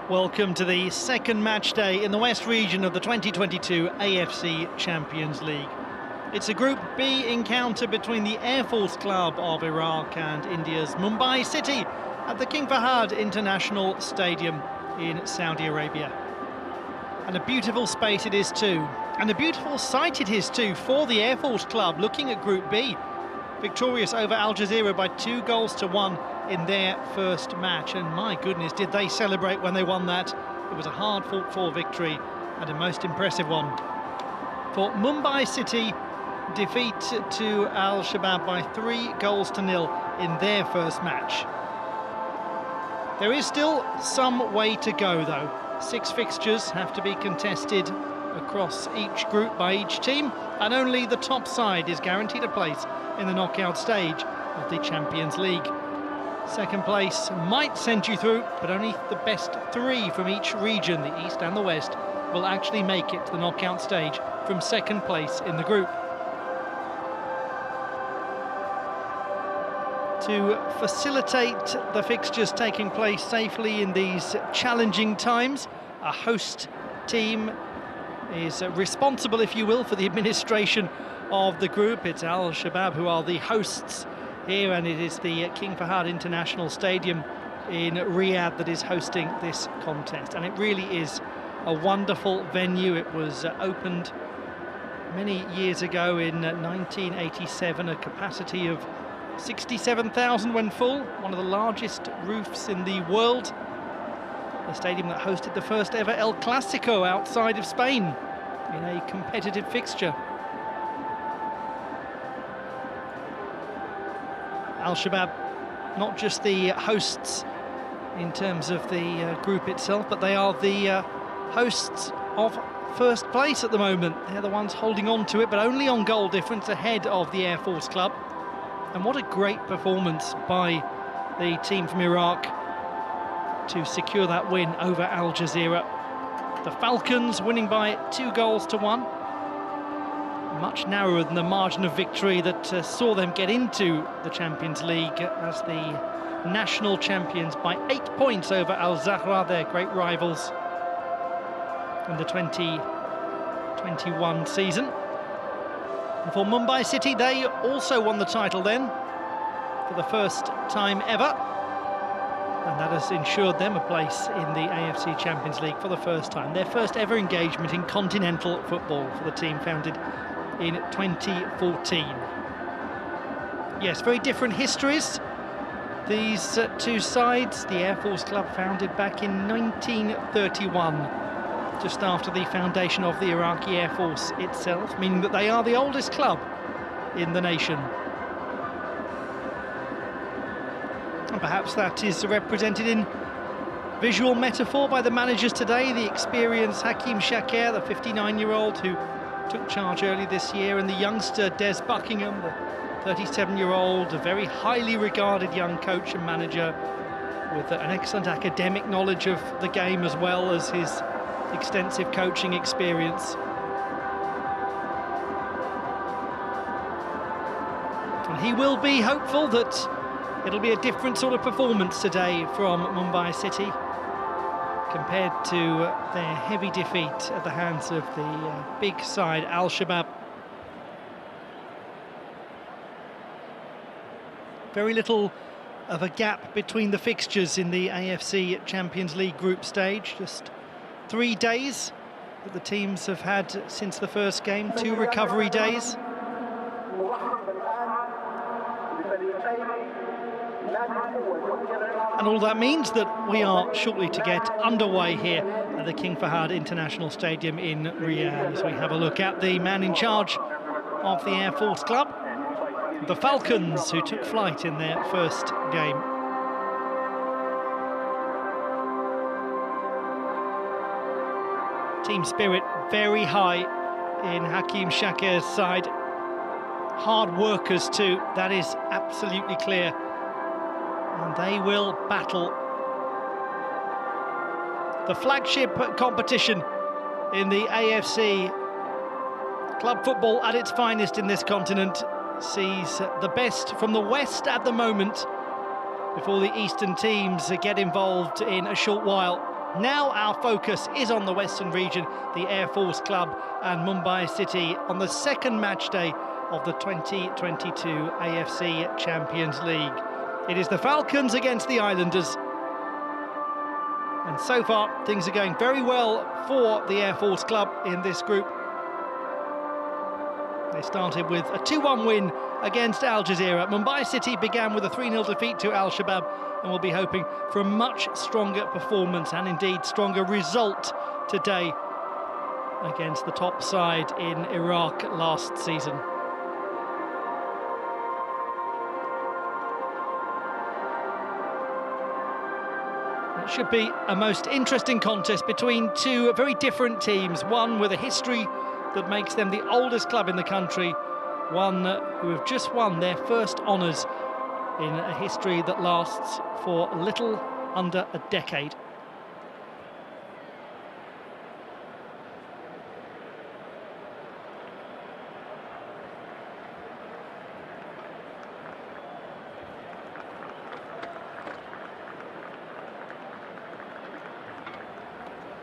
Welcome to the second match day in the West region of the 2022 AFC Champions League. It's a Group B encounter between the Air Force Club of Iraq and India's Mumbai City at the King Fahd International Stadium in Saudi Arabia. And a beautiful space it is too, and a beautiful sight it is too for the Air Force Club looking at Group B. Victorious over Al Jazeera by 2-1 in their first match, and my goodness, did they celebrate when they won that. It was a hard fought for victory and a most impressive one. For Mumbai City, defeat to Al Shabab by 3-0 in their first match. There is still some way to go though. 6 fixtures have to be contested across each group by each team, and only the top side is guaranteed a place in the knockout stage of the Champions League. Second place might send you through, but only the best 3 from each region, the East and the West, will actually make it to the knockout stage from second place in the group. To facilitate the fixtures taking place safely in these challenging times, a host team is responsible, if you will, for the administration of the group. It's Al Shabab who are the hosts here, and it is the King Fahd International Stadium in Riyadh that is hosting this contest. And it really is a wonderful venue. It was opened many years ago in 1987, a capacity of 67,000 when full, one of the largest roofs in the world. The stadium that hosted the first ever El Clasico outside of Spain in a competitive fixture. Al Shabab, not just the hosts in terms of the group itself, but they are the hosts of first place at the moment. They're the ones holding on to it, but only on goal difference ahead of the Air Force Club. And what a great performance by the team from Iraq to secure that win over Al Jazeera. The Falcons winning by 2-1. Much narrower than the margin of victory that saw them get into the Champions League as the national champions by 8 points over Al Zahra, their great rivals in the 2021 season. And for Mumbai City, they also won the title then for the first time ever, and that has ensured them a place in the AFC Champions League for the first time. Their first ever engagement in continental football for the team founded in 2014. Yes, very different histories, these two sides. The Air Force Club founded back in 1931, just after the foundation of the Iraqi Air Force itself, meaning that they are the oldest club in the nation. And perhaps that is represented in visual metaphor by the managers today, the experienced Hakim Shakir, the 59-year-old who took charge early this year, and the youngster Des Buckingham, the 37-year-old, a very highly regarded young coach and manager with an excellent academic knowledge of the game as well as his extensive coaching experience. And he will be hopeful that it'll be a different sort of performance today from Mumbai City compared to their heavy defeat at the hands of the big side Al Shabab. Very little of a gap between the fixtures in the AFC Champions League group stage. Just 3 days that the teams have had since the first game, 2 recovery days. And all that means that we are shortly to get underway here at the King Fahd International Stadium in Riyadh, as we have a look at the man in charge of the Air Force Club, the Falcons, who took flight in their first game. Team spirit very high in Hakim Shakir's side. Hard workers too, that is absolutely clear. And they will battle. The flagship competition in the AFC, club football at its finest in this continent, sees the best from the West at the moment before the Eastern teams get involved in a short while. Now our focus is on the Western region, the Air Force Club and Mumbai City on the second match day of the 2022 AFC Champions League. It is the Falcons against the Islanders. And so far, things are going very well for the Air Force Club in this group. They started with a 2-1 win against Al Jazeera. Mumbai City began with a 3-0 defeat to Al Shabab and will be hoping for a much stronger performance and indeed stronger result today against the top side in Iraq last season. It should be a most interesting contest between two very different teams, one with a history that makes them the oldest club in the country, one who have just won their first honours in a history that lasts for a little under a decade.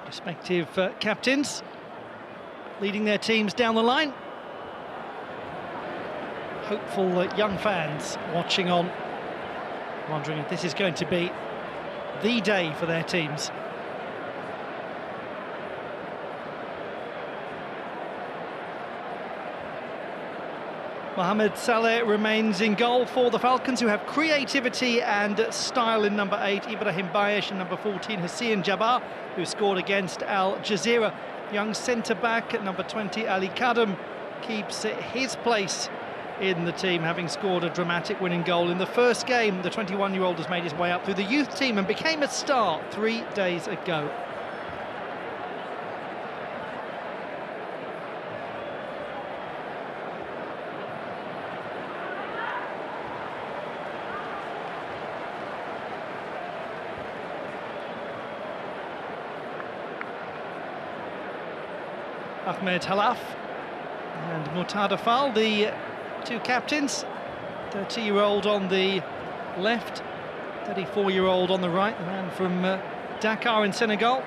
Respective captains leading their teams down the line. Hopeful young fans watching on, wondering if this is going to be the day for their teams. Mohamed Saleh remains in goal for the Falcons, who have creativity and style in number 8, Ibrahim Bayesh, and number 14, Hussein Jabbar, who scored against Al Jazeera. Young centre-back at number 20, Ali Kadam, keeps his place in the team, having scored a dramatic winning goal in the first game. The 21-year-old has made his way up through the youth team and became a star 3 days ago. Ahmed Halaf and Mutada Fall, the two captains, 30-year-old on the left, 34-year-old on the right, the man from Dakar in Senegal.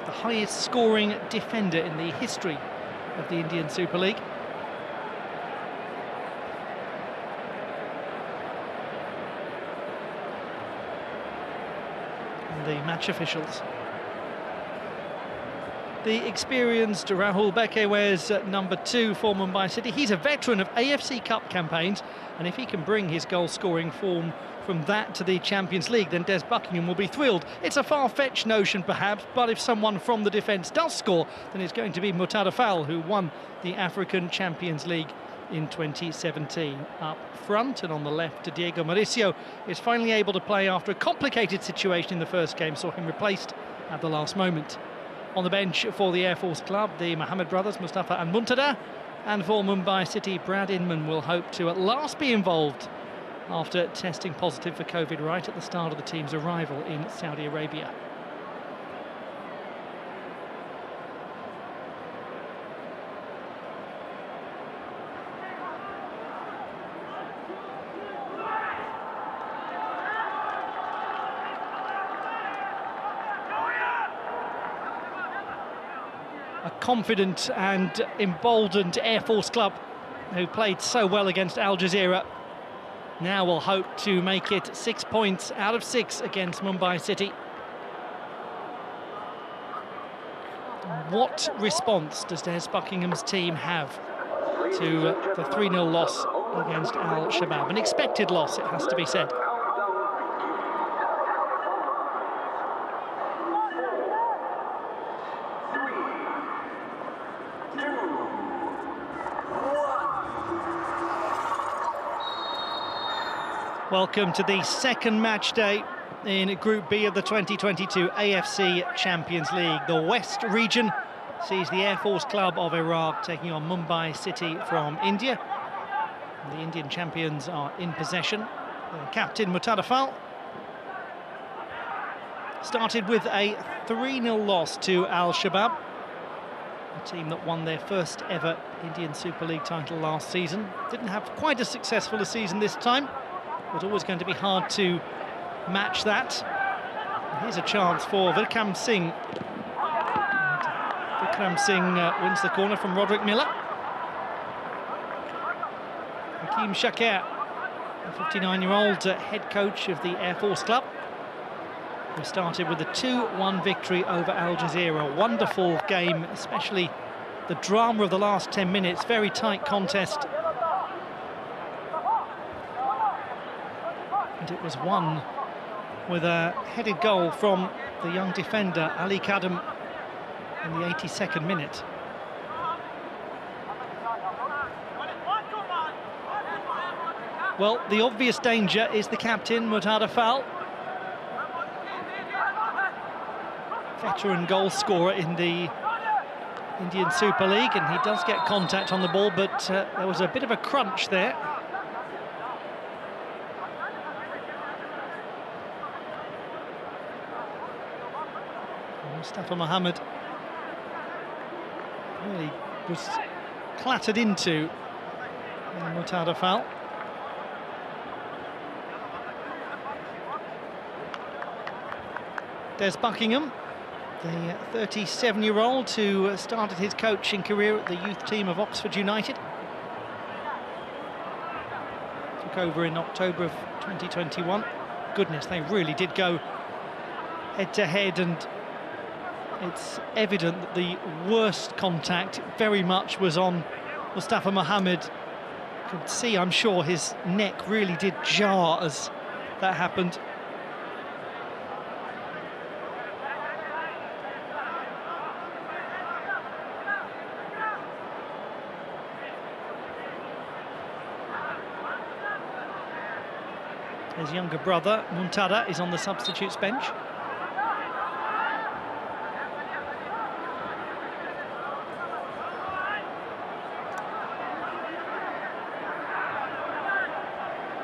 The highest scoring defender in the history of the Indian Super League. And the match officials. The experienced Rahul Beke wears number 2 for Mumbai City. He's a veteran of AFC Cup campaigns, and if he can bring his goal-scoring form from that to the Champions League, then Des Buckingham will be thrilled. It's a far-fetched notion, perhaps, but if someone from the defence does score, then it's going to be Mutada Fall, who won the African Champions League in 2017. Up front and on the left, Diego Mauricio is finally able to play after a complicated situation in the first game, saw him replaced at the last moment. On the bench for the Air Force Club, the Mohammed brothers, Mustafa and Muntada. And for Mumbai City, Brad Inman will hope to at last be involved after testing positive for COVID right at the start of the team's arrival in Saudi Arabia. A confident and emboldened Air Force Club, who played so well against Al Jazeera, now will hope to make it 6 points out of 6 against Mumbai City. What response does Des Buckingham's team have to the 3-0 loss against Al Shabab? An expected loss, it has to be said. Welcome to the second match day in Group B of the 2022 AFC Champions League. The West region sees the Air Force Club of Iraq taking on Mumbai City from India. And the Indian champions are in possession. The captain Mutada Fall started with a 3-0 loss to Al Shabab, a team that won their first ever Indian Super League title last season. Didn't have quite as successful a season this time. It was always going to be hard to match that. Here's a chance for Vikram Singh. Vikram Singh wins the corner from Roderick Miller. Hakeem Shakir, the 59-year-old head coach of the Air Force Club, who started with a 2-1 victory over Al Jazeera. Wonderful game, especially the drama of the last 10 minutes. Very tight contest. And it was won with a headed goal from the young defender Ali Kadam in the 82nd minute. Well, the obvious danger is the captain, Murtada Fall. Veteran goal scorer in the Indian Super League, and he does get contact on the ball, but there was a bit of a crunch there. Mustafa Mohammed really was clattered into Murtada Fall. Des Buckingham, the 37-year-old who started his coaching career at the youth team of Oxford United. Took over in October of 2021. Goodness, they really did go head-to-head, and it's evident that the worst contact very much was on Mustafa Mohammed. You could see, I'm sure, his neck really did jar as that happened. His younger brother, Muntada, is on the substitutes bench.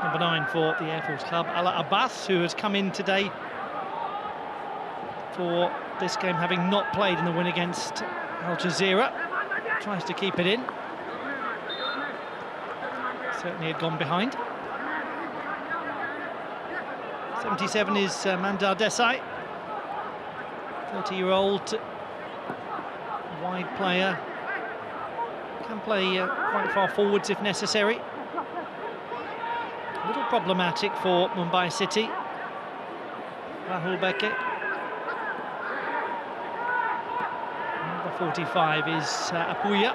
Number 9 for the Air Force Club, Ala Abbas, who has come in today for this game, having not played in the win against Al Jazeera. Tries to keep it in. Certainly had gone behind. 77 is Mandar Desai, 30-year-old wide player. Can play quite far forwards if necessary. A little problematic for Mumbai City. Rahul Beke. Number 45 is Apuya.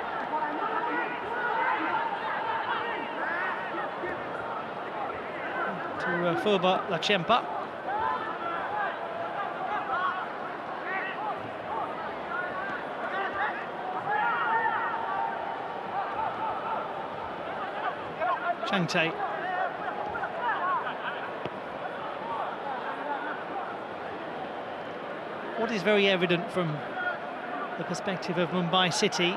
To Furba Lachempa. Changte. What is very evident from the perspective of Mumbai City,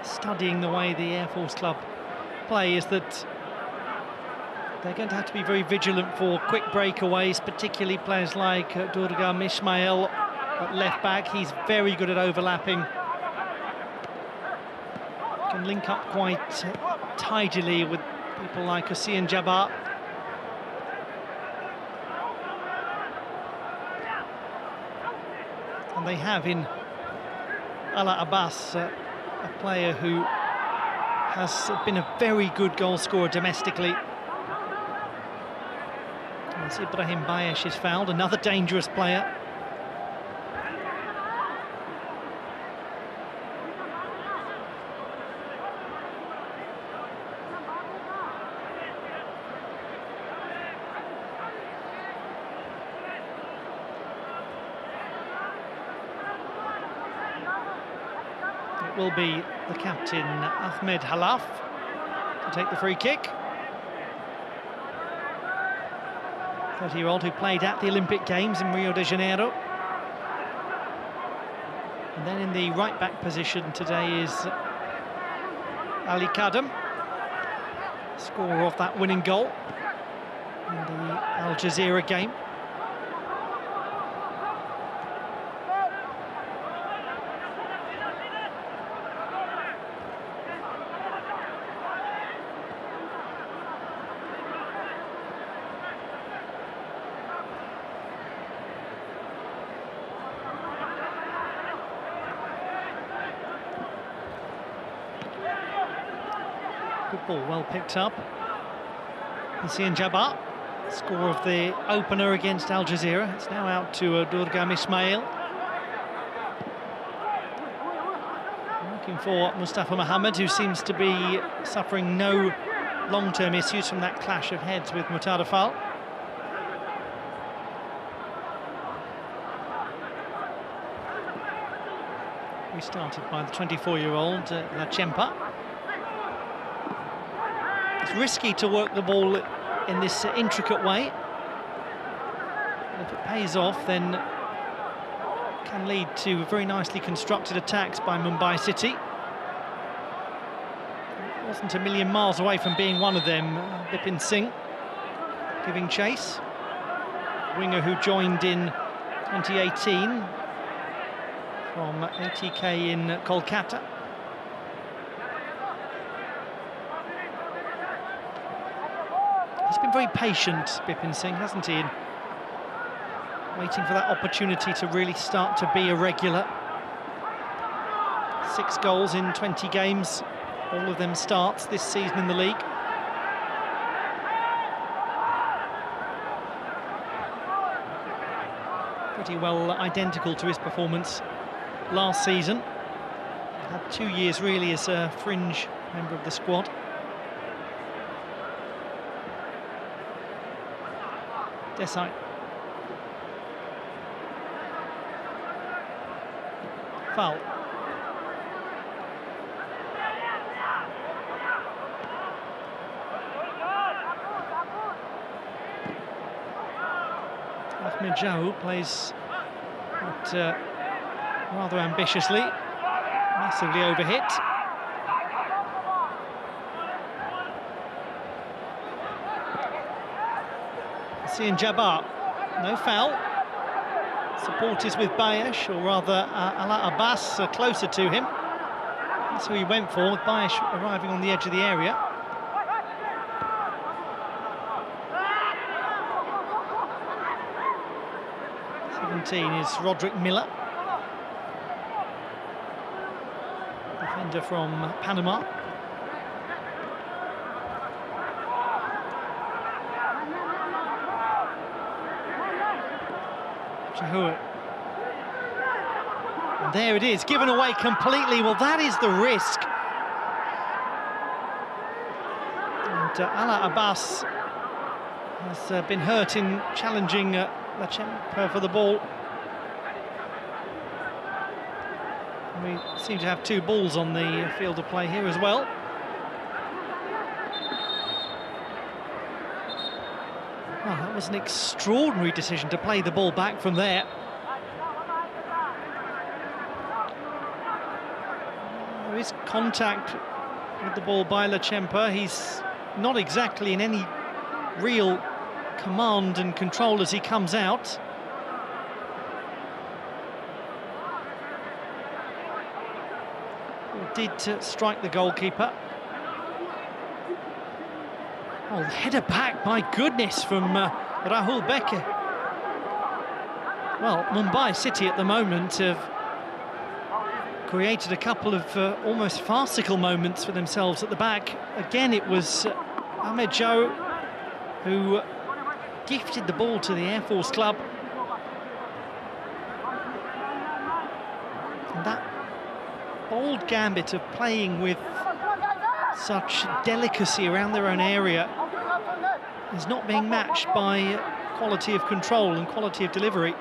studying the way the Air Force Club play, is that they're going to have to be very vigilant for quick breakaways, particularly players like Durgam Ismail at left back. He's very good at overlapping. Can link up quite tidily with people like Hussein Jabbar. And they have in Ala Abbas a player who has been a very good goal scorer domestically. As Ibrahim Bayesh is fouled, another dangerous player. It will be the captain, Ahmed Halaf, to take the free kick. 30-year-old who played at the Olympic Games in Rio de Janeiro. And then in the right-back position today is Ali Kadam, scorer of that winning goal in the Al Jazeera game. Good ball, well picked up. Hussein Jabbar, score of the opener against Al Jazeera. It's now out to Durgam Ismail. Looking for Mustafa Mohammed, who seems to be suffering no long-term issues from that clash of heads with Mutada Fall. Restarted by the 24-year-old Lachempa. It's risky to work the ball in this intricate way. And if it pays off, then it can lead to very nicely constructed attacks by Mumbai City. It wasn't a million miles away from being one of them. Bipin Singh giving chase. Winger who joined in 2018 from ATK in Kolkata. He's been very patient, Bipin Singh, hasn't he? In waiting for that opportunity to really start to be a regular. 6 goals in 20 games, all of them starts this season in the league. Pretty well identical to his performance last season. Had 2 years really as a fringe member of the squad. Desai. Foul. Ahmed Jaou plays rather ambitiously, massively overhit. Hussein Jabbar, no foul. Support is with Bayesh, or rather Ala Abbas closer to him. That's who he went for, with Bayesh arriving on the edge of the area. Is Roderick Miller, defender from Panama. Jahoua. And there it is, given away completely. Well, that is the risk. And Ala Abbas has been hurt in challenging Lachempa for the ball. We seem to have 2 balls on the field of play here as well. Well, that was an extraordinary decision to play the ball back from there. There is contact with the ball by Lachempa. He's not exactly in any real command and control as he comes out. Did strike the goalkeeper. Oh, header back, my goodness, from Rahul Beke. Well, Mumbai City at the moment have created a couple of almost farcical moments for themselves at the back. Again, it was Ahmed Jaou who gifted the ball to the Air Force club. And that bold gambit of playing with such delicacy around their own area is not being matched by quality of control and quality of delivery.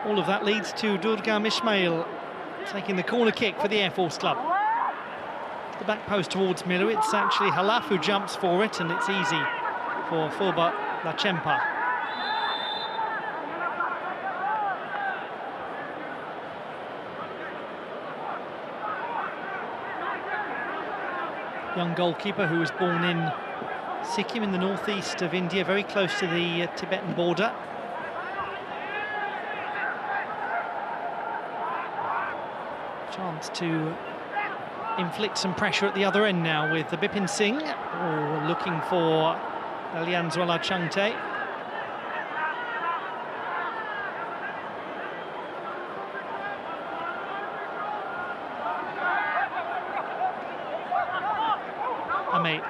All of that leads to Durgam Ismail taking the corner kick for the Air Force club. The back post towards Miller. It's actually Halaf who jumps for it, and it's easy for Fulba Lachempa. Young goalkeeper who was born in Sikkim in the northeast of India, very close to the Tibetan border. Chance to inflict some pressure at the other end now with the Bipin Singh, looking for Alianzwala Changte. Ame.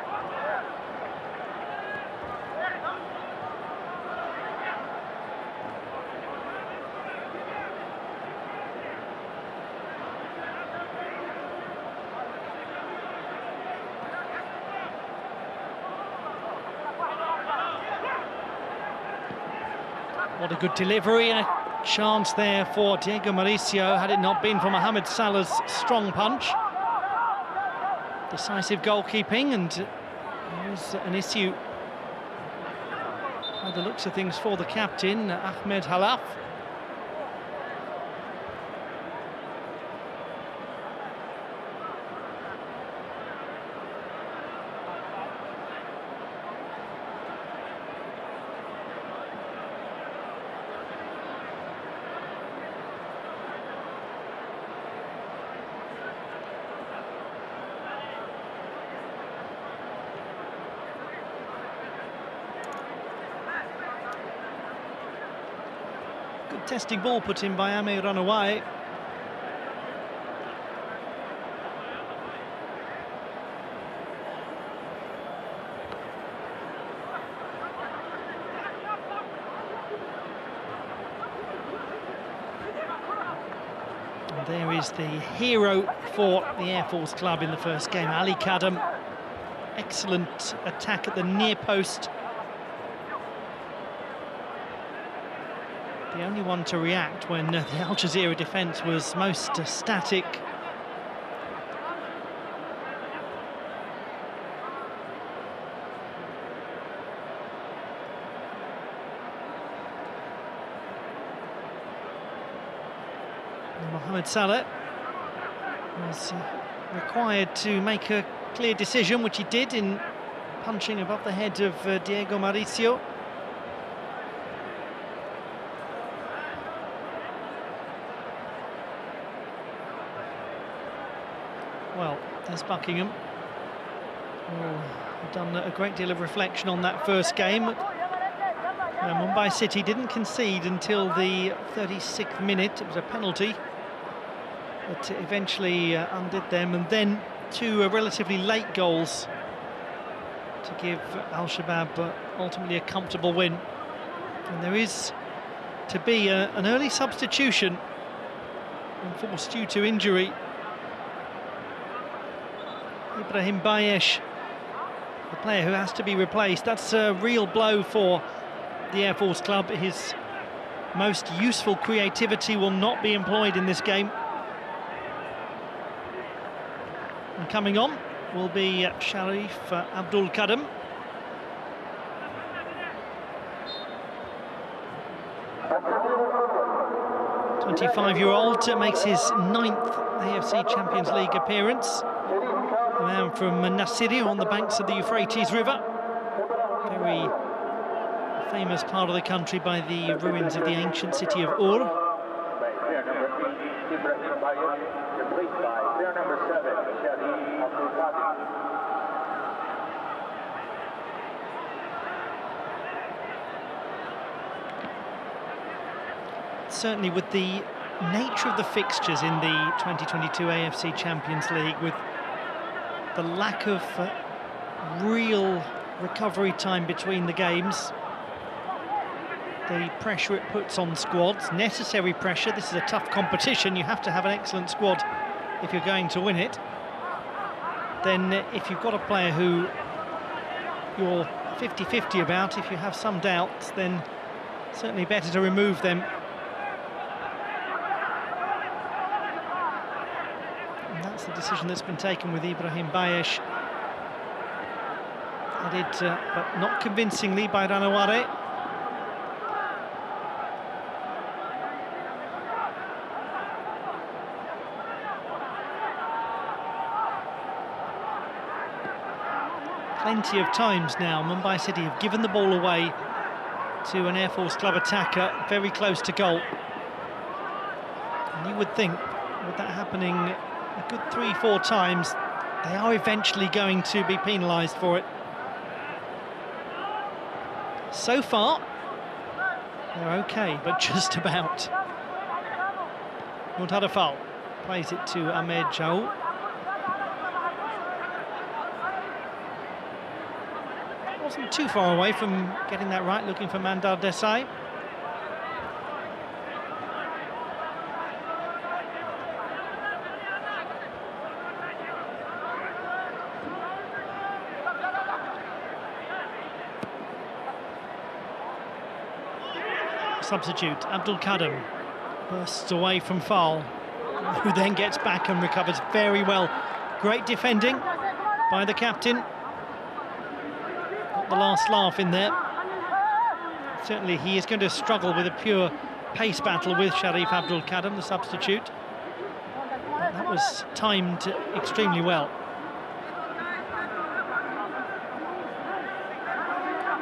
What a good delivery and a chance there for Diego Mauricio, had it not been for Mohamed Salah's strong punch. Decisive goalkeeping, and there's an issue by the looks of things for the captain, Ahmed Halaf. Good testing ball put in by Ame run away. And there is the hero for the Air Force club in the first game, Ali Kadam. Excellent attack at the near post. The only one to react when the Al Jazeera defence was most static. And Mohamed Salah was required to make a clear decision, which he did in punching above the head of Diego Mauricio. Well, there's Buckingham. Oh, done a great deal of reflection on that first game. Mumbai City didn't concede until the 36th minute. It was a penalty that eventually undid them, and then two relatively late goals to give Al-Shabaab ultimately a comfortable win. And there is to be an early substitution enforced due to injury. Ibrahim Bayesh, the player who has to be replaced. That's a real blow for the Air Force club. His most useful creativity will not be employed in this game. And coming on will be Sharif Abdul Kadam. The 25-year-old makes his 9th AFC Champions League appearance. A man from Nasiri on the banks of the Euphrates River. Very famous part of the country by the ruins of the ancient city of Ur. Certainly with the nature of the fixtures in the 2022 AFC Champions League, with the lack of real recovery time between the games, the pressure it puts on squads, necessary pressure. This is a tough competition. You have to have an excellent squad if you're going to win it. Then if you've got a player who you're 50-50 about, if you have some doubts, then certainly better to remove them. And that's the decision that's been taken with Ibrahim Bayesh. Added, but not convincingly, by Ranaware. Plenty of times now Mumbai City have given the ball away to an Air Force club attacker very close to goal. And you would think, with that happening a good 3-4 times, they are eventually going to be penalised for it. So far, they're okay, but just about. Muntadafal plays it to Ahmed Jaou. wasn't too far away from getting that right, looking for Mandar Desai. Substitute, Abdul Kadam bursts away from Fall, who then gets back and recovers very well. Great defending by the captain. Got the last laugh in there. Certainly he is going to struggle with a pure pace battle with Sharif Abdul Kadam, the substitute. But that was timed extremely well.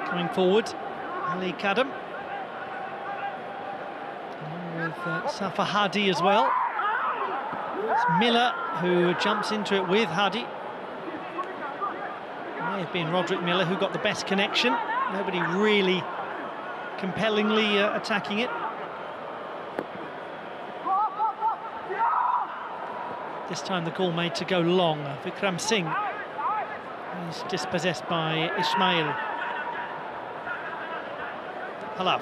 Coming forward, Ali Kadam. With Safa Hadi as well. It's Miller who jumps into it with Hadi. It may have been Roderick Miller who got the best connection. Nobody really compellingly attacking it. This time the call made to go long. Vikram Singh is dispossessed by Ismail. Halaf.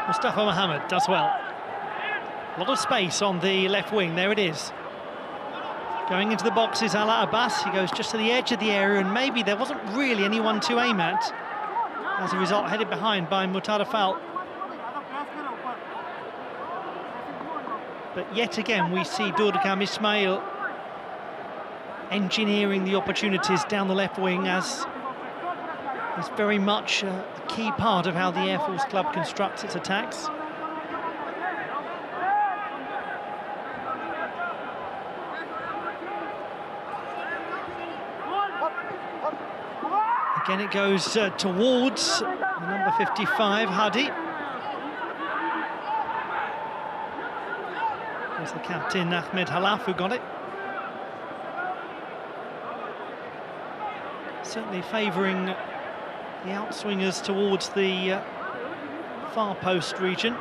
Mustafa Mohammed does well. A lot of space on the left wing, there it is. Going into the box is Ala Abbas. He goes just to the edge of the area, and maybe there wasn't really anyone to aim at. As a result, headed behind by Mutar Fall. But yet again, we see Durgam Ismail engineering the opportunities down the left wing, as is very much a key part of how the Air Force club constructs its attacks. Again it goes towards number 55, Hadi. There's the captain, Ahmed Halaf, who got it. Certainly favouring the outswingers towards the far post region.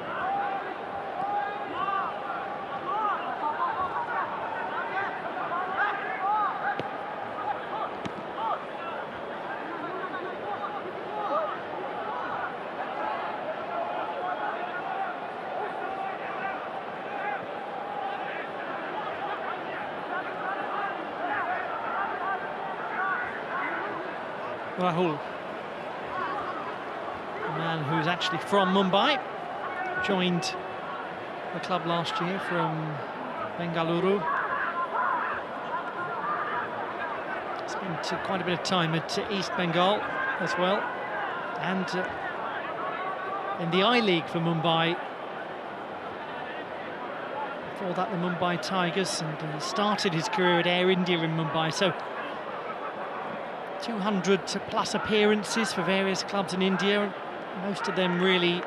Rahul, a man who's actually from Mumbai, joined the club last year from Bengaluru. Spent quite a bit of time at East Bengal as well, and in the I-League for Mumbai. Before that, the Mumbai Tigers, and he started his career at Air India in Mumbai. So 200 plus appearances for various clubs in India, most of them really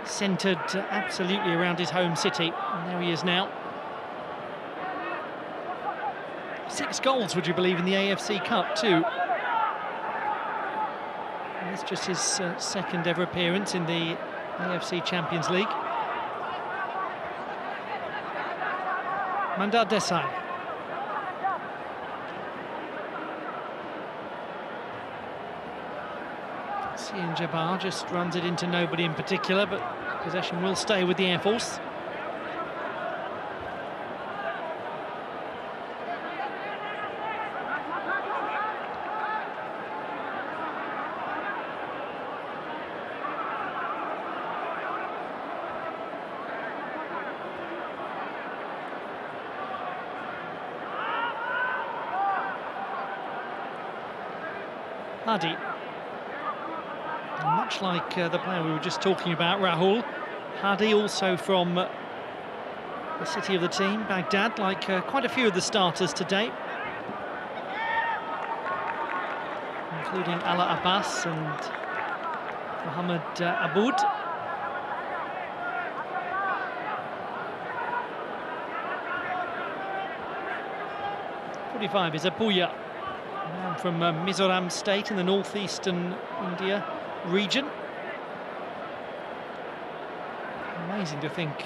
centred absolutely around his home city, and there he is now. 6 goals, would you believe, in the AFC Cup too. And it's just his second ever appearance in the AFC Champions League. Mandar Desai. Ian Jabbar just runs it into nobody in particular, but possession will stay with the Air Force. Hadi. Much like the player we were just talking about, Rahul, Hadi, also from the city of the team, Baghdad, like quite a few of the starters today, including Ala Abbas and Mohammed Aboud. #45 is Apuya, a man from Mizoram state in the northeastern India. region. Amazing to think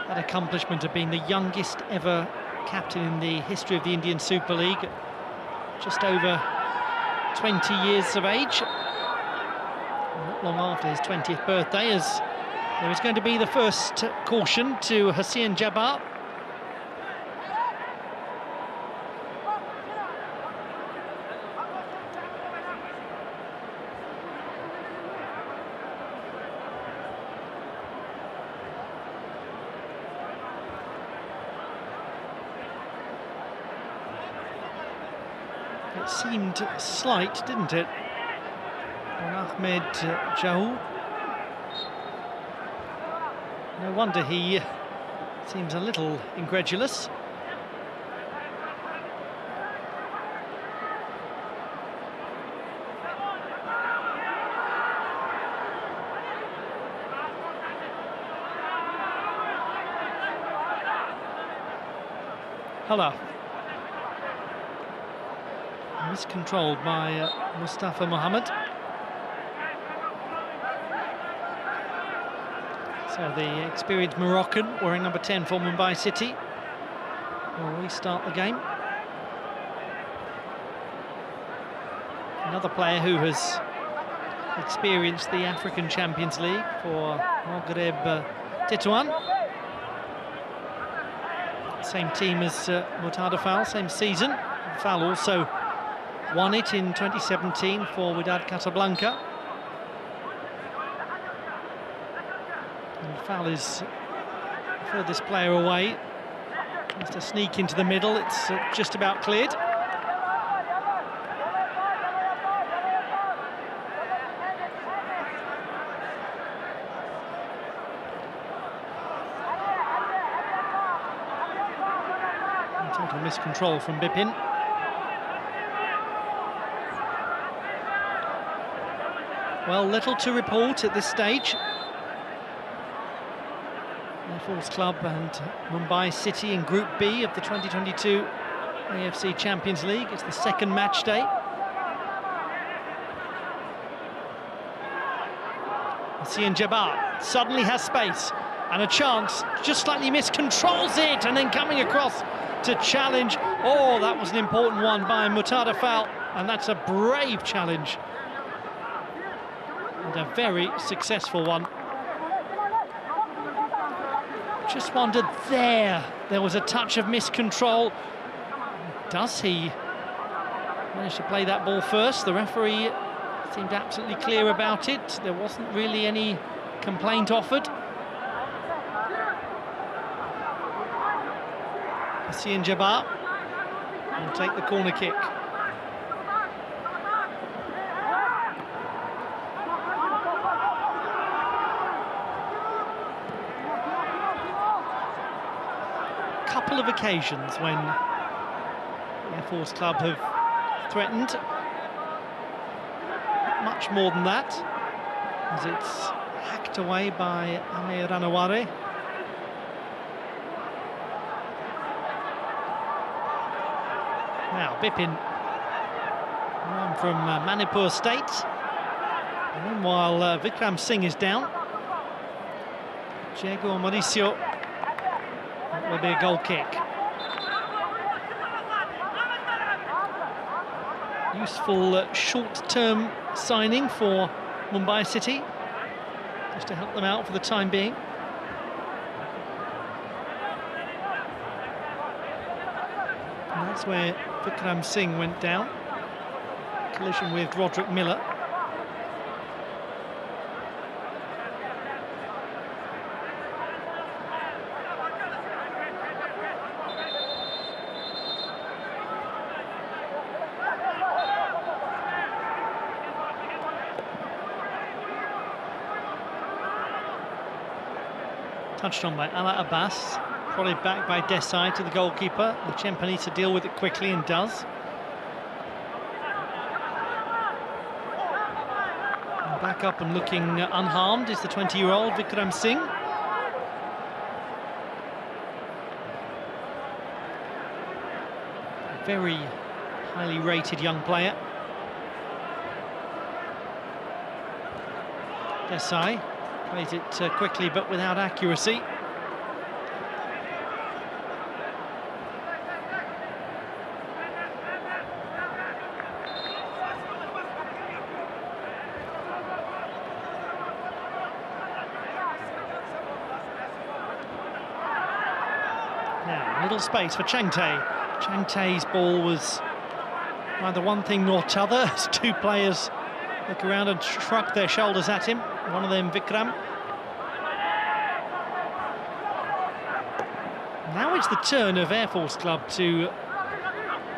that accomplishment of being the youngest ever captain in the history of the Indian Super League, just over 20 years of age, not long after his 20th birthday, as there is going to be the first caution to Hussein Jabbar. It seemed slight, didn't it, on Ahmed Jahoud? No wonder he seems a little incredulous. Hala. Miscontrolled by Mustafa Mohammed. So the experienced Moroccan, wearing number 10 for Mumbai City, will restart the game. Another player who has experienced the African Champions League for Maghreb Tétouan. Same team as Murtada Fall, same season. Fall also won it in 2017 for Wydad Casablanca. And Fall is the furthest player away. Has to sneak into the middle, it's just about cleared. Total miscontrol from Bipin. Well, little to report at this stage. Air Force Club and Mumbai City in Group B of the 2022 AFC Champions League. It's the second match day. Hussein Jabbar suddenly has space and a chance, just slightly miscontrols it, and then coming across to challenge. Oh, that was an important one by Murtada Fall, and that's a brave challenge. And a very successful one. Just wondered there was a touch of miscontrol. Does he manage to play that ball first? The referee seemed absolutely clear about it. There wasn't really any complaint offered. Hussein Jabbar will take the corner kick. Couple of occasions when the Air Force Club have threatened. Not much more than that, as it's hacked away by Amir Ranaware. Now Bipin, one from Manipur State. And meanwhile, Vikram Singh is down. Diego Mauricio. That will be a goal kick. Useful short-term signing for Mumbai City, just to help them out for the time being. And that's where Vikram Singh went down. Collision with Roderick Miller. Touched on by Ala Abbas, prodded back by Desai to the goalkeeper. The Chempa needs to deal with it quickly, and does. And back up and looking unharmed is the 20-year-old Vikram Singh. A very highly rated young player. Desai plays it quickly but without accuracy. Now, little space for Chang Tae. Chang Tae's ball was neither one thing nor t'other as two players look around and shrug their shoulders at him. One of them, Vikram. Now it's the turn of Air Force Club to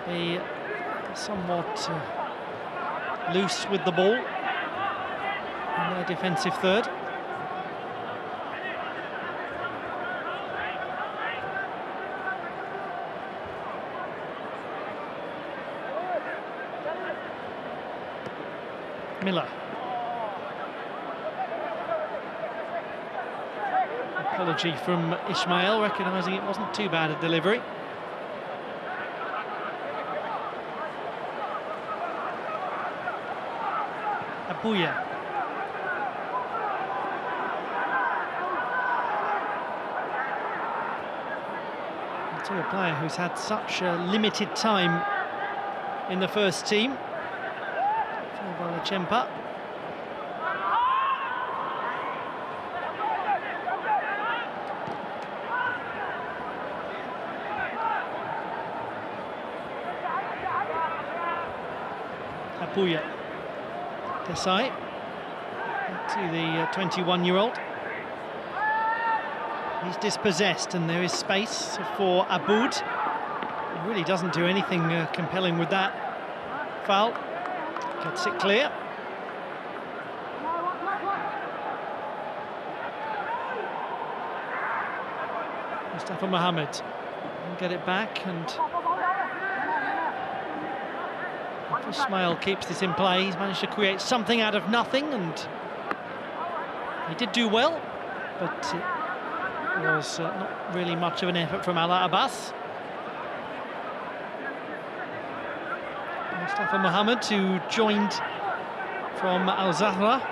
be somewhat loose with the ball in their defensive third. Miller. Apology from Ismail, recognising it wasn't too bad a delivery. Abuya. To a player who's had such a limited time in the first team. Chempa. Abuya. Desai to the 21-year-old. He's dispossessed and there is space for Aboud. He really doesn't do anything compelling with that foul. Gets it clear. Mustafa Mohammed will get it back, and if Ismail keeps this in play, he's managed to create something out of nothing, and he did do well, but it was not really much of an effort from Ala Abbas. Mustafa Mohammed, who joined from Al Zahra,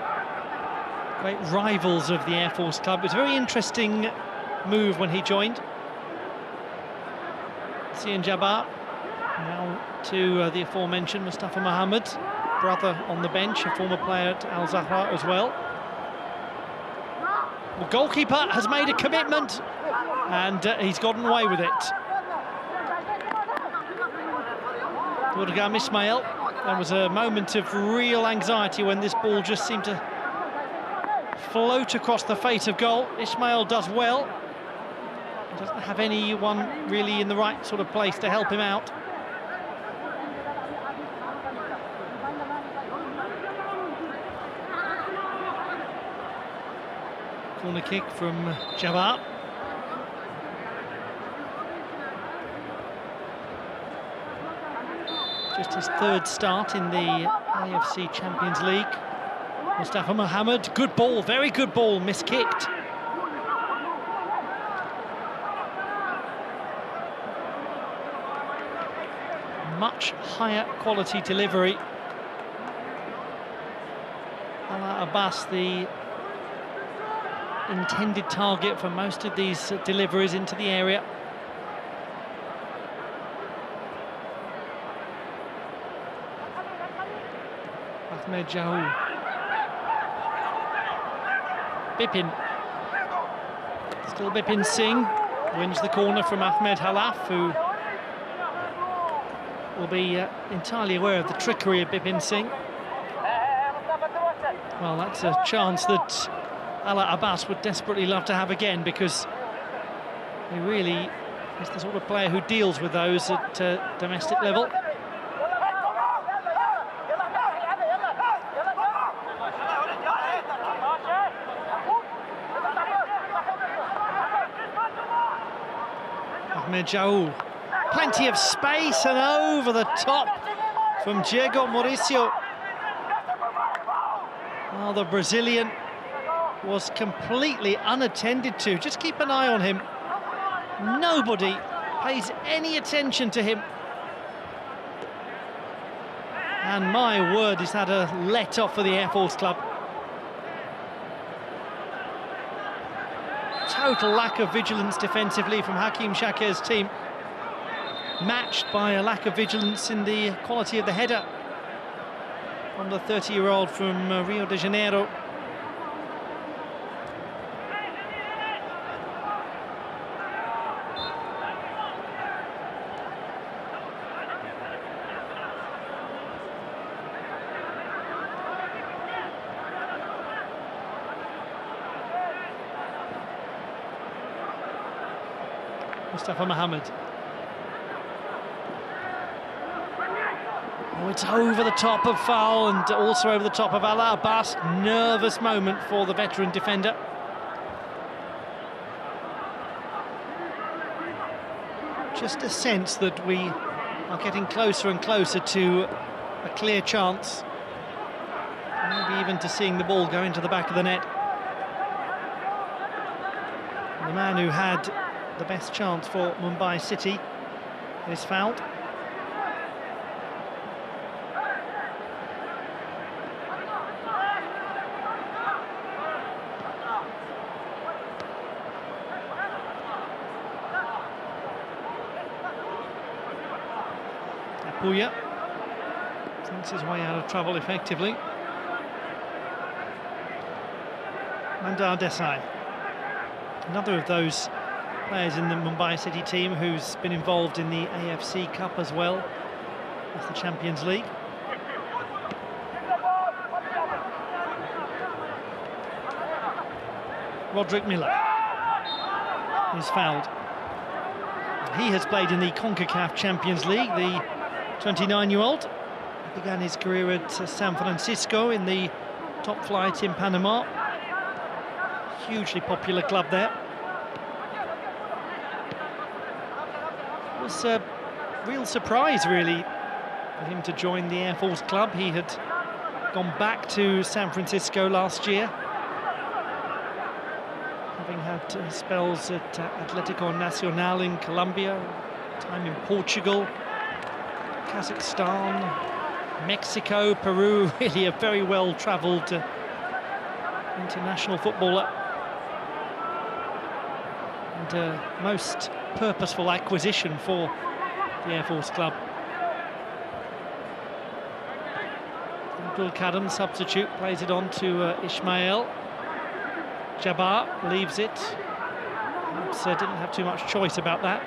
great rivals of the Air Force Club. It was a very interesting move when he joined. Sian Jabbar now to the aforementioned Mustafa Mohammed, brother on the bench, a former player at Al Zahra as well. The goalkeeper has made a commitment and he's gotten away with it. Burgam Ismail, there was a moment of real anxiety when this ball just seemed to float across the face of goal. Ismail does well. He doesn't have anyone really in the right sort of place to help him out. Corner kick from Jabbar. Just his third start in the AFC Champions League. Mustafa Mohammed, good ball, very good ball, miskicked. Much higher quality delivery. Ala Abbas, the intended target for most of these deliveries into the area. Ahmed Jahoul. Bipin. Still Bipin Singh wins the corner from Ahmed Halaf, who will be entirely aware of the trickery of Bipin Singh. Well, that's a chance that Ala Abbas would desperately love to have again, because he really is the sort of player who deals with those at domestic level. Ahmed Jahoul, plenty of space and over the top from Diego Mauricio. Oh, the Brazilian was completely unattended to. Just keep an eye on him. Nobody pays any attention to him. And my word, he's had a let-off for the Air Force Club. total lack of vigilance defensively from Hakim Shakir's team, matched by a lack of vigilance in the quality of the header from the 30-year-old from Rio de Janeiro. Mustafa Mohamed. Oh, it's over the top of Foul and also over the top of Al Abbas. Nervous moment for the veteran defender. Just a sense that we are getting closer and closer to a clear chance. Maybe even to seeing the ball go into the back of the net. The man who had the best chance for Mumbai City is fouled. Apuya thinks his way out of trouble effectively. Mandar Desai, another of those players in the Mumbai City team who's been involved in the AFC Cup as well as the Champions League. Roderick Miller is fouled. He has played in the CONCACAF Champions League, the 29-year-old. Began his career at San Francisco in the top flight in Panama. Hugely popular club there. It was a real surprise, really, for him to join the Air Force club. He had gone back to San Francisco last year, having had spells at Atlético Nacional in Colombia, time in Portugal, Kazakhstan, Mexico, Peru. Really a very well-travelled international footballer. And most purposeful acquisition for the Air Force club. Abdul Kadam, substitute, plays it on to Ismail. Jabbar leaves it. Perhaps didn't have too much choice about that.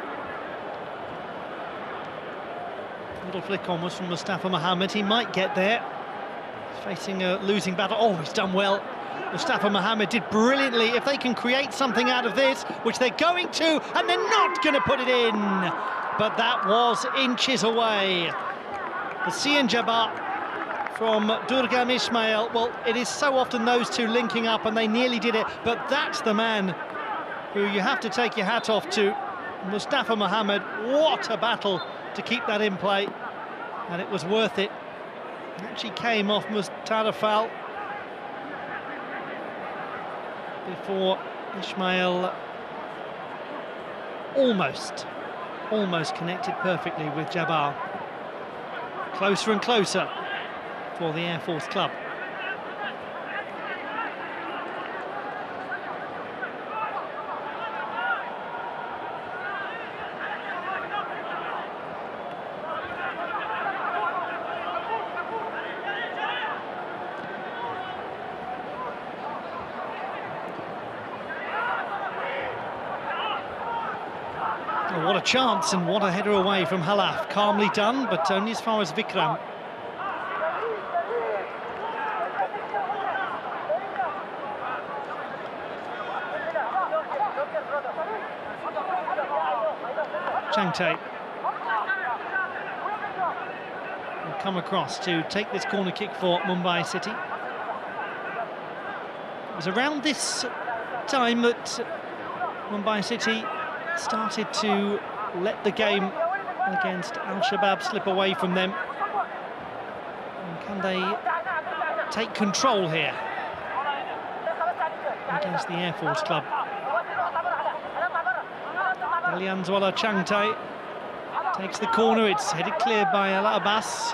Little flick on was from Mustafa Mohamed. He might get there. He's facing a losing battle. Oh, he's done well. Mustafa Mohamed did brilliantly. If they can create something out of this, which they're going to, and they're not going to put it in. But that was inches away. The Sian Jabbar from Durgam Ismail. Well, it is so often those two linking up, and they nearly did it. But that's the man who you have to take your hat off to. Mustafa Mohamed, what a battle to keep that in play. And it was worth it. It actually came off Mustafa foul before Ismail almost connected perfectly with Jabbar. Closer and closer for the Air Force club. Oh, what a chance, and what a header away from Halaf. Calmly done, but only as far as Vikram. Changte will come across to take this corner kick for Mumbai City. It was around this time that Mumbai City started to let the game against Al-Shabaab slip away from them. And can they take control here against the Air Force club? Alianzwala Changte takes the corner. It's headed clear by Al Abbas.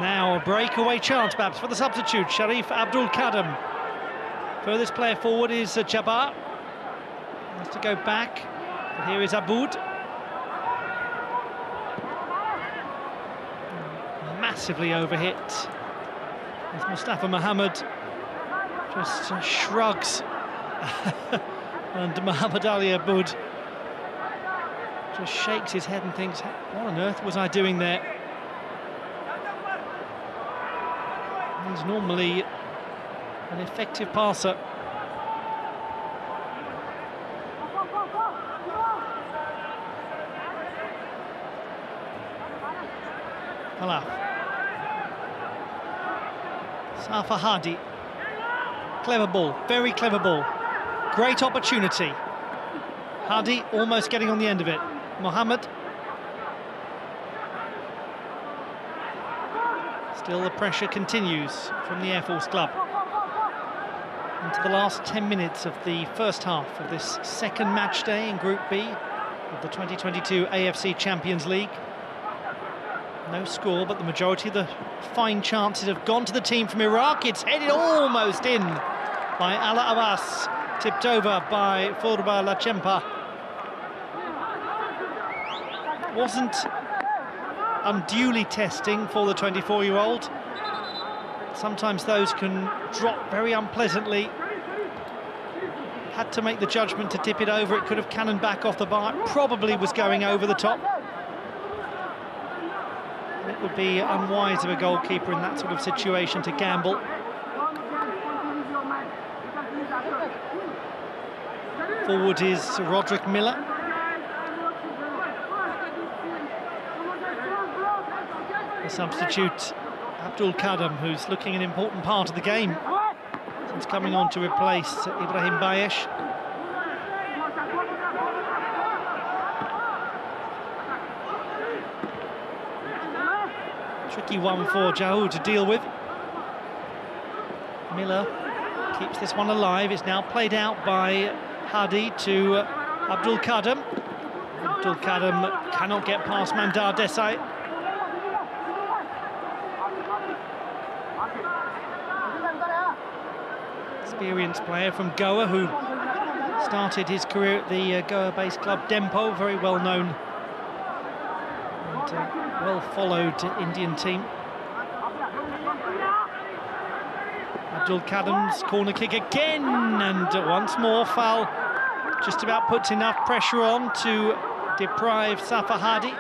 Now a breakaway chance perhaps for the substitute, Sharif Abdul Kadam. Furthest player forward is Jabbar. Has to go back, but here is Aboud. Massively overhit. As Mustafa Mohammed just shrugs, and Muhammad Ali Aboud just shakes his head and thinks, what on earth was I doing there? He's normally an effective passer. Halaf. Safa Hadi. Clever ball, very clever ball. Great opportunity. Hadi almost getting on the end of it. Mohammed. Still the pressure continues from the Air Force club. Into the last 10 minutes of the first half of this second match day in Group B of the 2022 AFC Champions League. No score, but the majority of the fine chances have gone to the team from Iraq. It's headed almost in by Ala Abbas, tipped over by Forba Lachempa. Wasn't unduly testing for the 24-year-old. Sometimes those can drop very unpleasantly. Had to make the judgment to tip it over. It could have cannoned back off the bar. It probably was going over the top. It would be unwise of a goalkeeper in that sort of situation to gamble. Forward is Roderick Miller. The substitute, Abdul Kadam, who's looking an important part of the game since coming on to replace Ibrahim Bayesh. Tricky one for Jahoud to deal with. Miller keeps this one alive. It's now played out by Hadi to Abdul Kadam. Abdul Kadam cannot get past Mandar Desai. Experienced player from Goa who started his career at the Goa-based club Dempo, very well known and well-followed Indian team. Abdul Kadam's corner kick again, and once more foul. Just about puts enough pressure on to deprive Safa Hadi.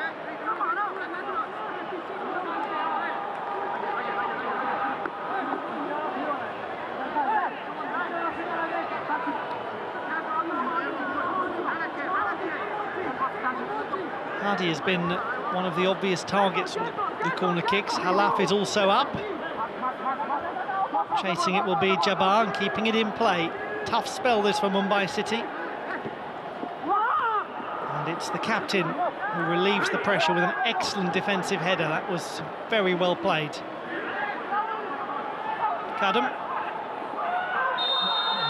Hadi has been one of the obvious targets of the corner kicks. Halaf is also up. Chasing it will be Jabbar and keeping it in play. Tough spell this for Mumbai City. And it's the captain who relieves the pressure with an excellent defensive header. That was very well played. Kadam.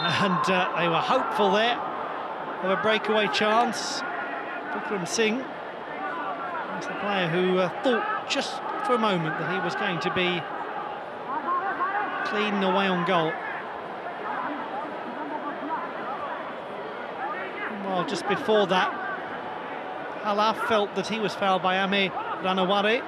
And they were hopeful there of a breakaway chance. Bikram Singh is the player who thought just for a moment that he was going to be clean away on goal. Well, just before that, Halaf felt that he was fouled by Ame Ranaware.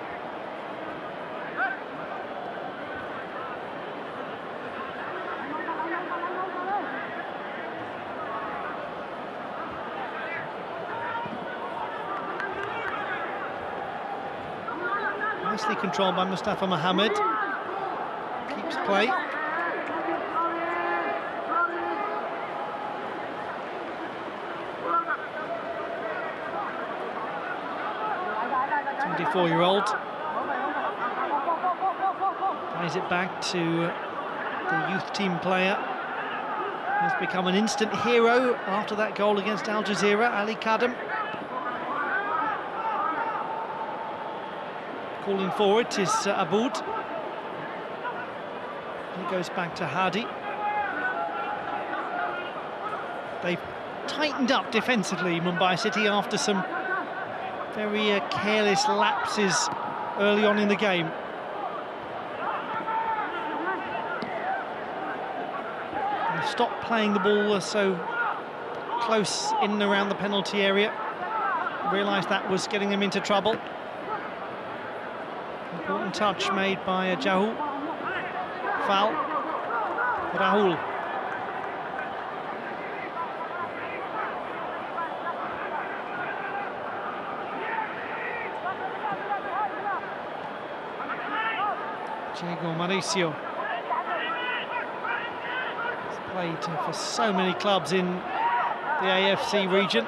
Nicely controlled by Mustafa Mohammed. Keeps play. The 24-year-old plays it back to the youth team player who's become an instant hero after that goal against Al Jazeera, Ali Kadam. Calling forward is Aboud. He goes back to Hadi. They've tightened up defensively, Mumbai City, after some very careless lapses early on in the game. They've stopped playing the ball so close in and around the penalty area. Realised that was getting him into trouble. Important touch made by Jahou. Foul. Rahul. Diego Mauricio. He's played for so many clubs in the AFC region.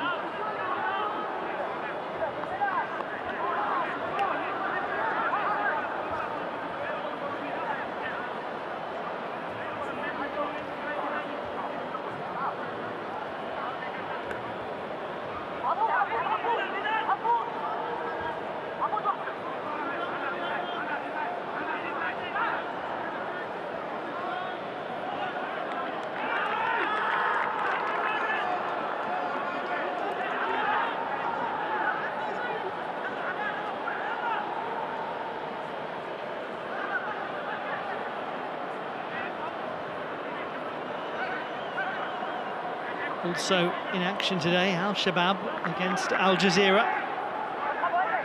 Also in action today, Al-Shabaab against Al Jazeera.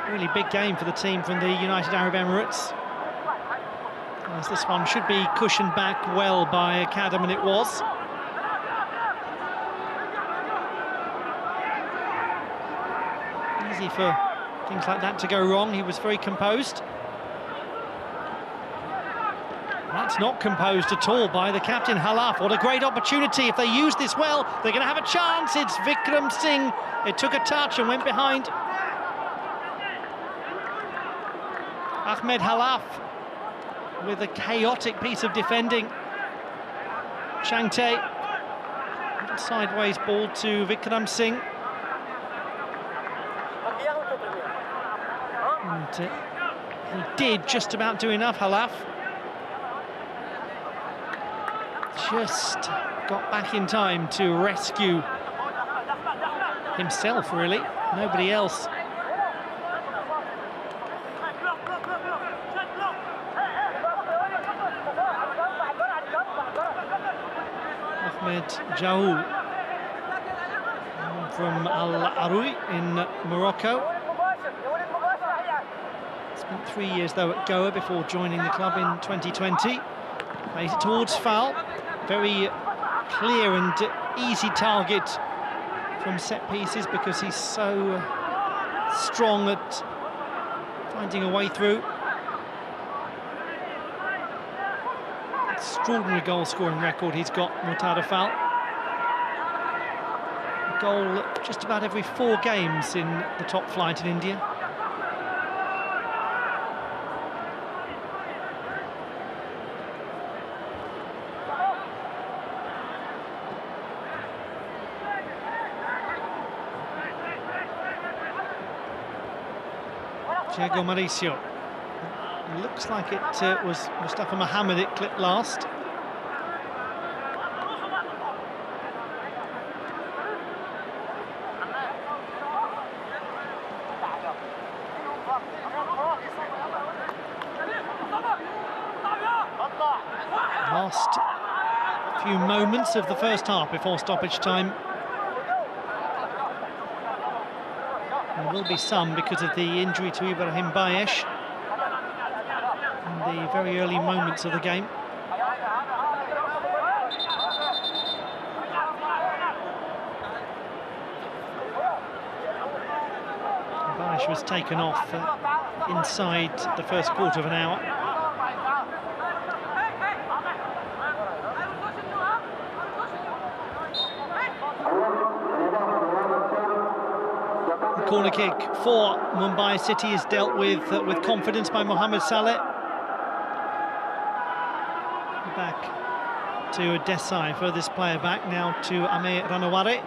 Really big game for the team from the United Arab Emirates, as this one should be cushioned back well by Kadam, and it was. Easy for things like that to go wrong. He was very composed. That's not composed at all by the captain, Halaf. What a great opportunity. If they use this well, they're going to have a chance. It's Vikram Singh. It took a touch and went behind. Ahmed Halaf with a chaotic piece of defending. Changte. Sideways ball to Vikram Singh. And he did just about do enough, Halaf. Just got back in time to rescue himself, really, nobody else. Ahmed Jahou from Al Aroui in Morocco. Spent 3 years though at Goa before joining the club in 2020. Plays it towards foul. Very clear and easy target from set pieces because he's so strong at finding a way through. Extraordinary goal-scoring record he's got, Murtada Fall. A goal just about every 4 games in the top flight in India. Diego Mauricio. Looks like it was Mustafa Mohammed it clipped last. Last few moments of the first half before stoppage time. There will be some because of the injury to Ibrahim Bayesh in the very early moments of the game. Bayesh was taken off inside the first quarter of an hour. Corner kick for Mumbai City is dealt with confidence by Mohamed Saleh. Back to Desai, furthest player back now to Ame Ranaware.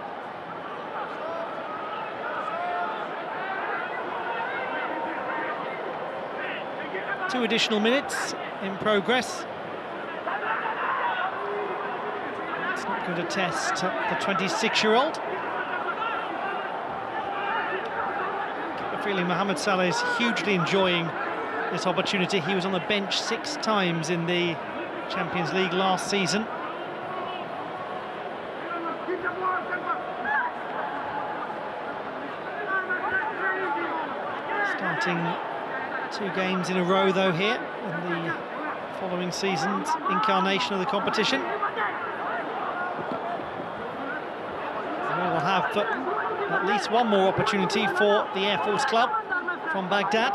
Two additional minutes in progress. It's not going to test the 26-year-old. Feeling Mohamed Saleh is hugely enjoying this opportunity. He was on the bench 6 times in the Champions League last season. starting 2 games in a row, though, here in the following season's incarnation of the competition. And we will have at least one more opportunity for the Air Force Club from Baghdad.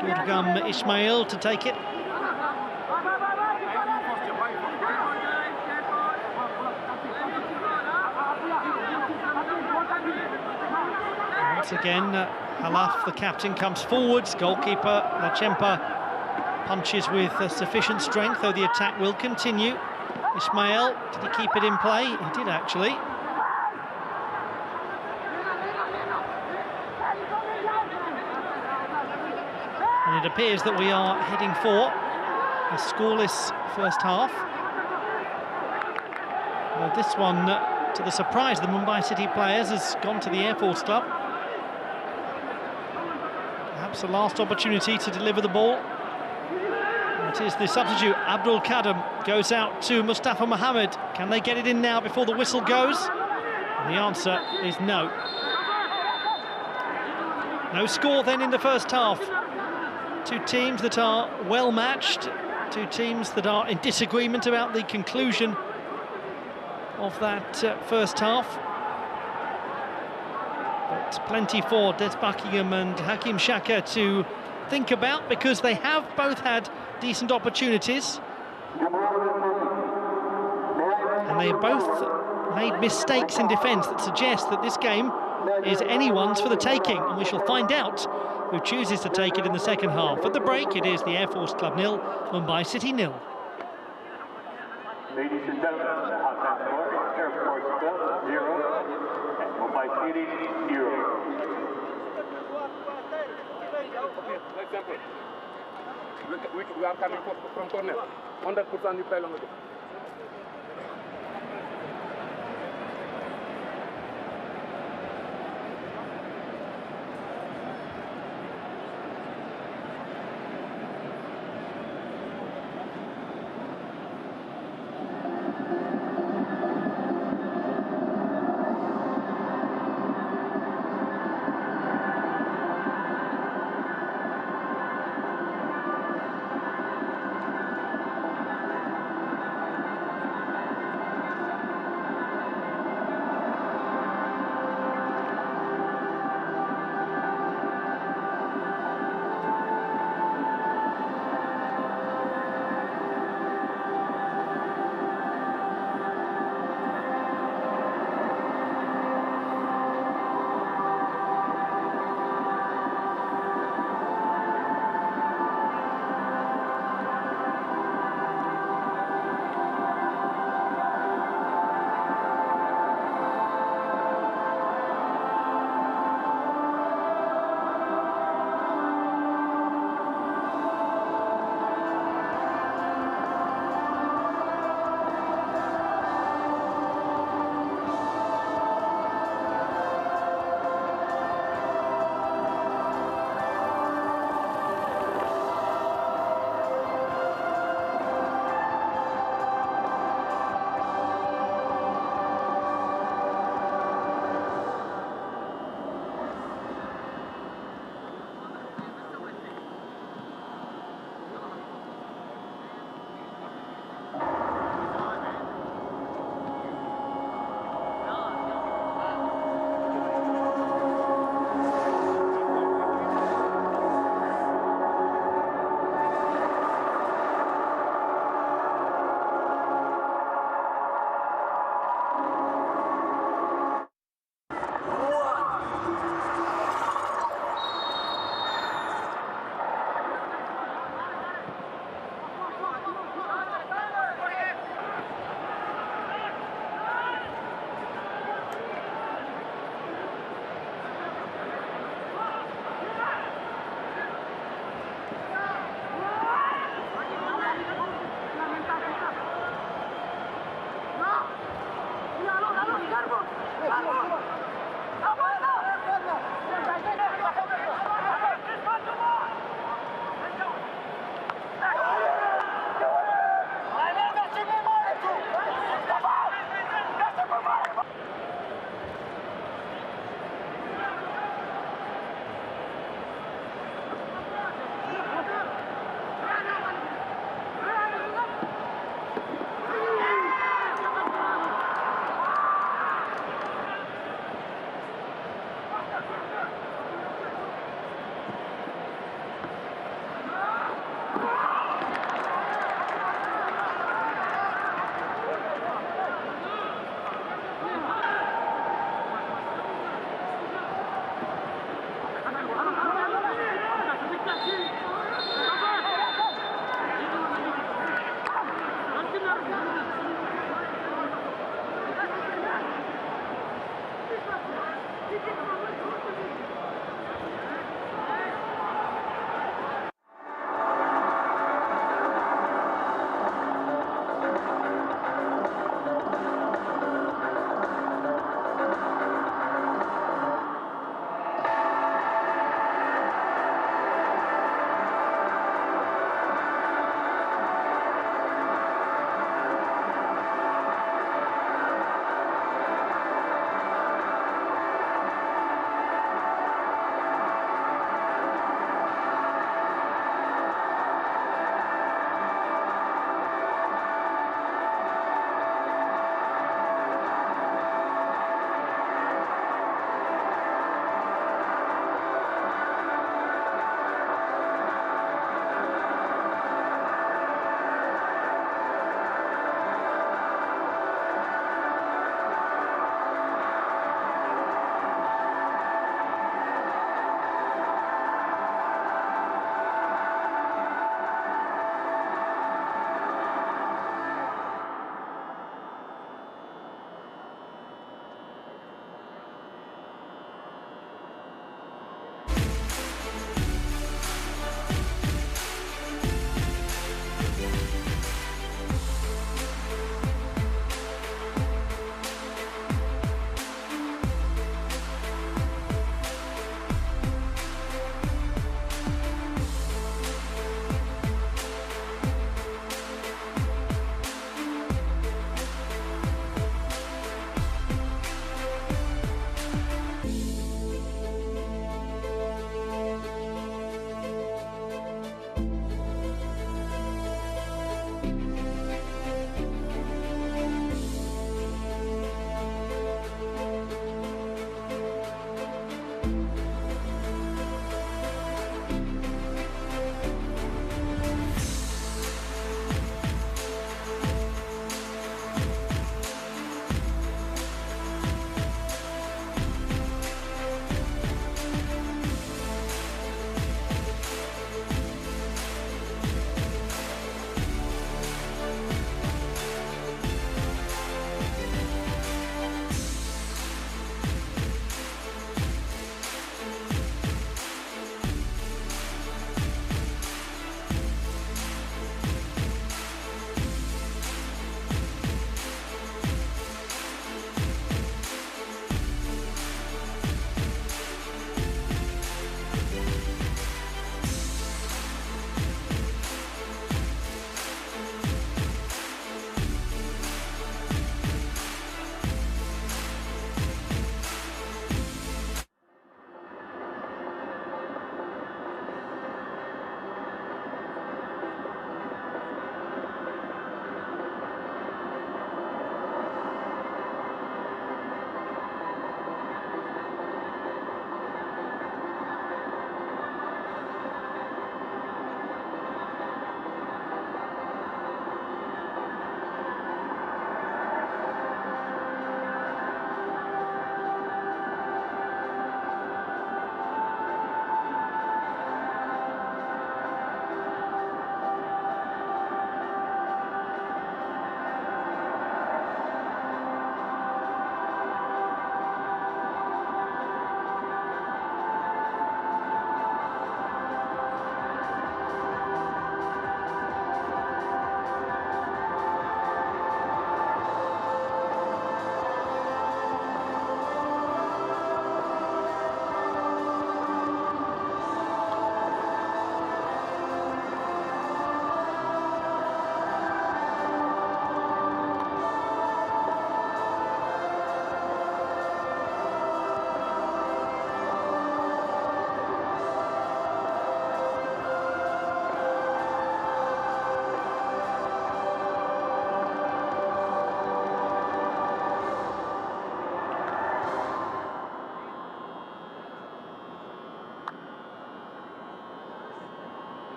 Gurgam Ismail to take it. Once again, Halaf, the captain, comes forwards. Goalkeeper Lachempa punches with sufficient strength, though the attack will continue. Ismail, did he keep it in play? He did, actually. And it appears that we are heading for a scoreless first half. Well, this one, to the surprise of the Mumbai City players, has gone to the Air Force Club. Perhaps the last opportunity to deliver the ball. And it is the substitute, Abdul Kadam, goes out to Mustafa Mohammed. Can they get it in now before the whistle goes? And the answer is no. No score then in the first half. 2 teams that are well matched, 2 teams that are in disagreement about the conclusion of that first half. But plenty for Des Buckingham and Hakim Shaka to think about, because they have both had decent opportunities. And they both made mistakes in defence that suggest that this game is anyone's for the taking, and we shall find out who chooses to take it in the second half. At the break, it is the Air Force Club 0, Mumbai City 0. Ladies and gentlemen, the halftime score, Air Force Club 0 and Mumbai City 0. We are coming from corner. 100% you play long ago.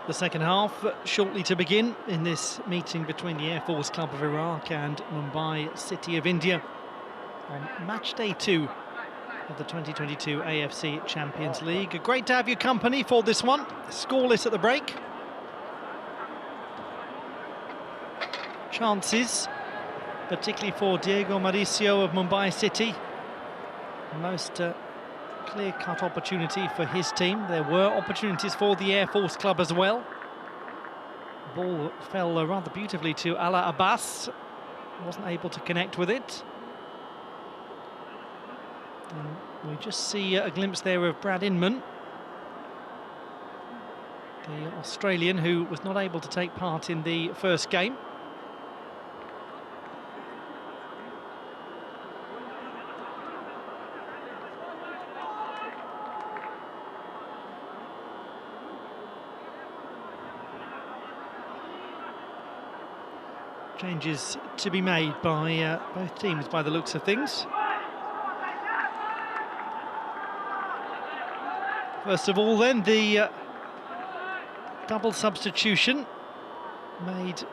The second half shortly to begin in this meeting between the Air Force Club of Iraq and Mumbai City of India on match day 2 of the 2022 AFC Champions League. Great to have your company for this one. Scoreless at the break. Chances, particularly for Diego Mauricio of Mumbai City. Most clear-cut opportunity for his team. There were opportunities for the Air Force Club as well. The ball fell rather beautifully to Ala Abbas. Wasn't able to connect with it. And we just see a glimpse there of Brad Inman, the Australian who was not able to take part in the first game. Changes to be made by both teams by the looks of things. First of all then, the double substitution made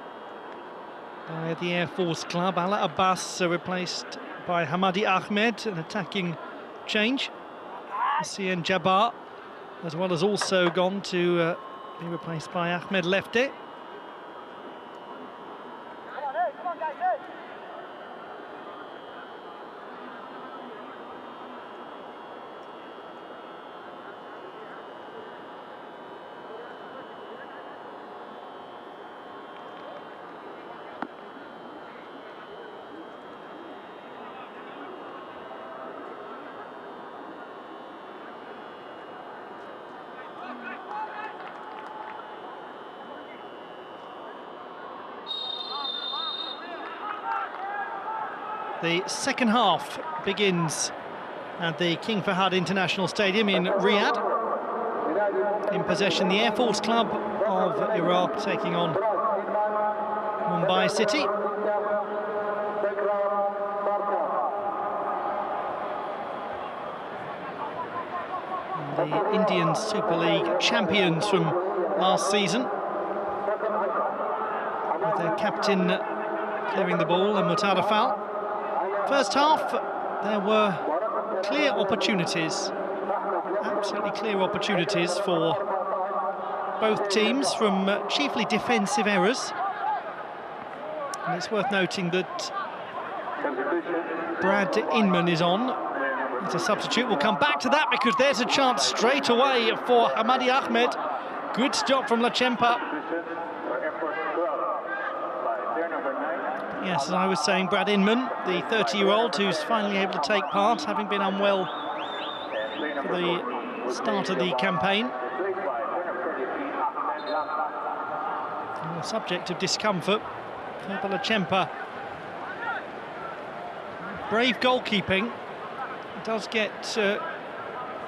by the Air Force Club. Ala Abbas replaced by Hamadi Ahmed, an attacking change. Hussein Jabbar as well as also gone to be replaced by Ahmed Lefte. The second half begins at the King Fahd International Stadium in Riyadh. In possession, the Air Force Club of Iraq taking on Mumbai City. And the Indian Super League champions from last season, with their captain clearing the ball and Mutada Fall. First half, there were clear opportunities, absolutely clear opportunities for both teams from chiefly defensive errors. And it's worth noting that Brad Inman is on as a substitute. We'll come back to that because there's a chance straight away for Hamadi Ahmed. Good stop from Lachempa. Yes, as I was saying, Brad Inman, the 30-year-old who's finally able to take part, having been unwell for the start of the campaign. And the subject of discomfort for Lachempa. Brave goalkeeping. It does get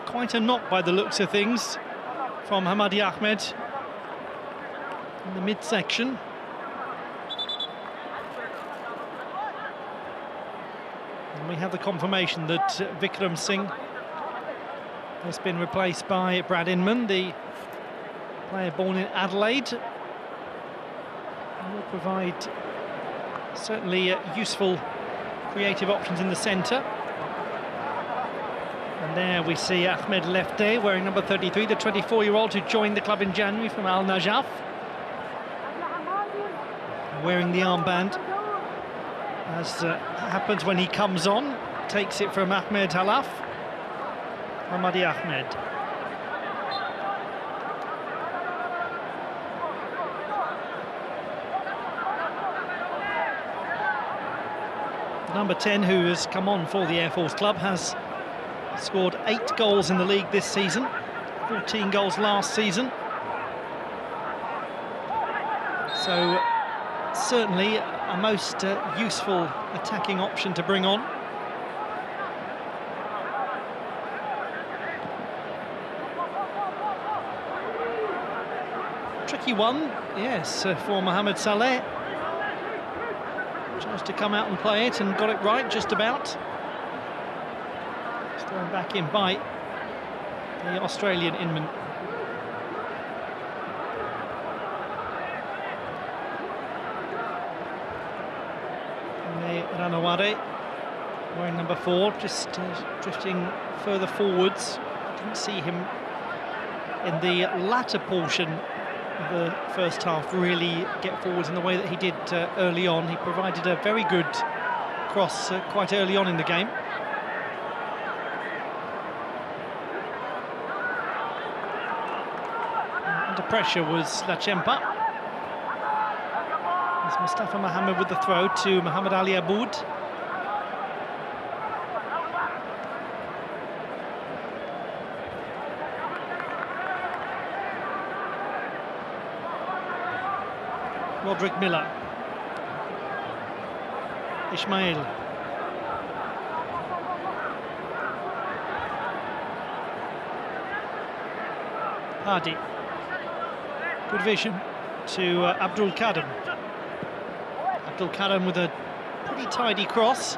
quite a knock by the looks of things from Hamadi Ahmed in the midsection. And we have the confirmation that Vikram Singh has been replaced by Brad Inman, the player born in Adelaide. And will provide certainly useful creative options in the centre. And there we see Ahmed Lefte wearing number 33, the 24-year-old who joined the club in January from Al Najaf, wearing the armband, as happens when he comes on. Takes it from Ahmed Halaf. Hamadi Ahmed. Number 10, who has come on for the Air Force club, has scored 8 goals in the league this season, 14 goals last season. So certainly a most useful attacking option to bring on. Tricky one, yes, for Mohamed Saleh. Tries to come out and play it and got it right just about. It's thrown back in by the Australian Inman. Ranawade wearing number 4, just drifting further forwards. Didn't see him in the latter portion of the first half really get forwards in the way that he did early on. He provided a very good cross quite early on in the game. Under pressure was Lachempa. It's Mustafa Mohammed with the throw to Muhammad Ali Aboud. Roderick Miller. Ismail. Hadi. Good vision to Abdul Karim. Abdul Karim with a pretty tidy cross.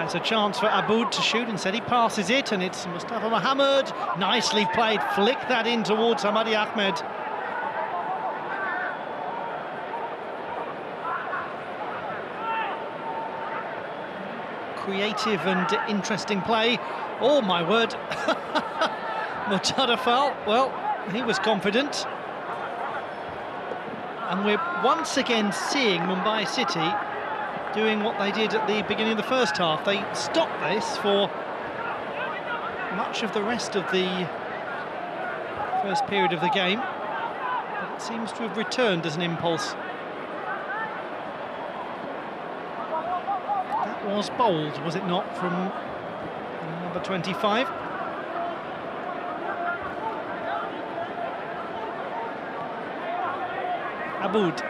It's a chance for Aboud to shoot. Instead he passes it, and it's Mustafa Mohammed. Nicely played. Flick that in towards Hamadi Ahmed. Creative and interesting play. Oh my word. Murtada foul. Well, he was confident. And we're once again seeing Mumbai City doing what they did at the beginning of the first half. They stopped this for much of the rest of the first period of the game, but it seems to have returned as an impulse. That was bold, was it not, from number 25? Aboud.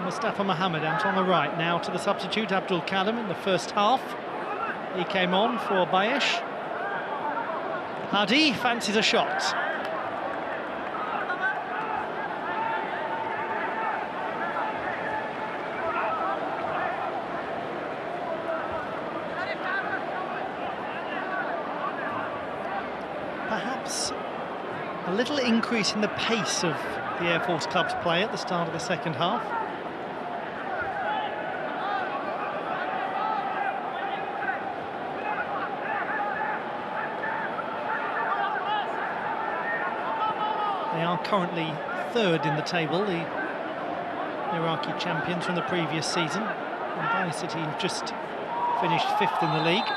Mustafa Mohammed out on the right, now to the substitute Abdul Karim in the first half. He came on for Bayesh. Hadi fancies a shot. Perhaps a little increase in the pace of the Air Force club's play at the start of the second half. They are currently third in the table, the Iraqi champions from the previous season. Mumbai City have just finished 5th in the league.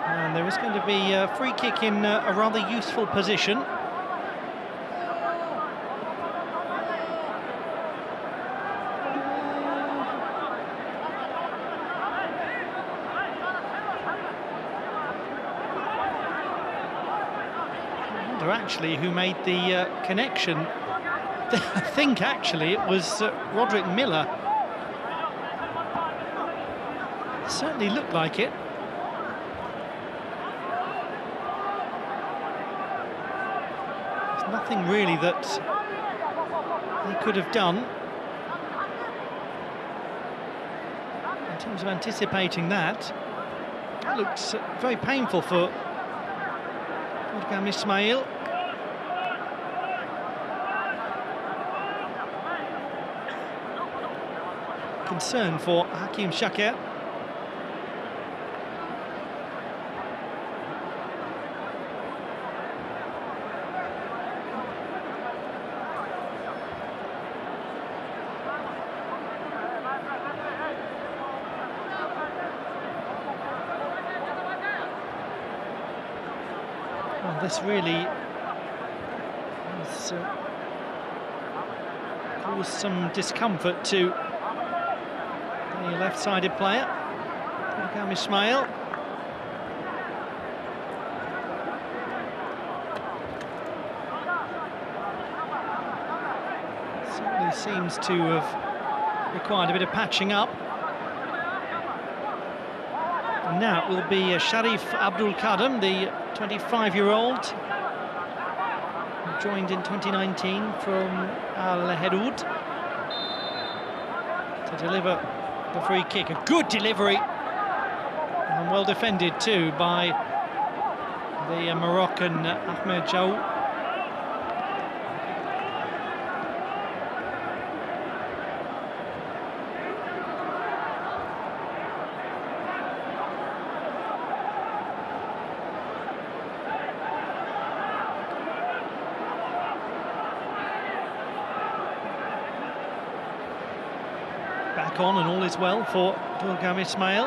And there is going to be a free kick in a rather useful position. Actually, who made the connection I think actually it was Roderick Miller. Certainly looked like it. There's nothing really that he could have done in terms of anticipating that. It looks very painful for Gurgam Ismail. Concern for Hakim Shakir. Well, this really has caused some discomfort to the left-sided player, Gurgam Ismail. Certainly seems to have required a bit of patching up. And now it will be Sharif Abdul Kadam, the 25-year-old, who joined in 2019 from Al Hedud, to deliver the free kick. A good delivery, and well defended too by the Moroccan Ahmed Jaou. Back on, and all is well for Gurgam Ismail.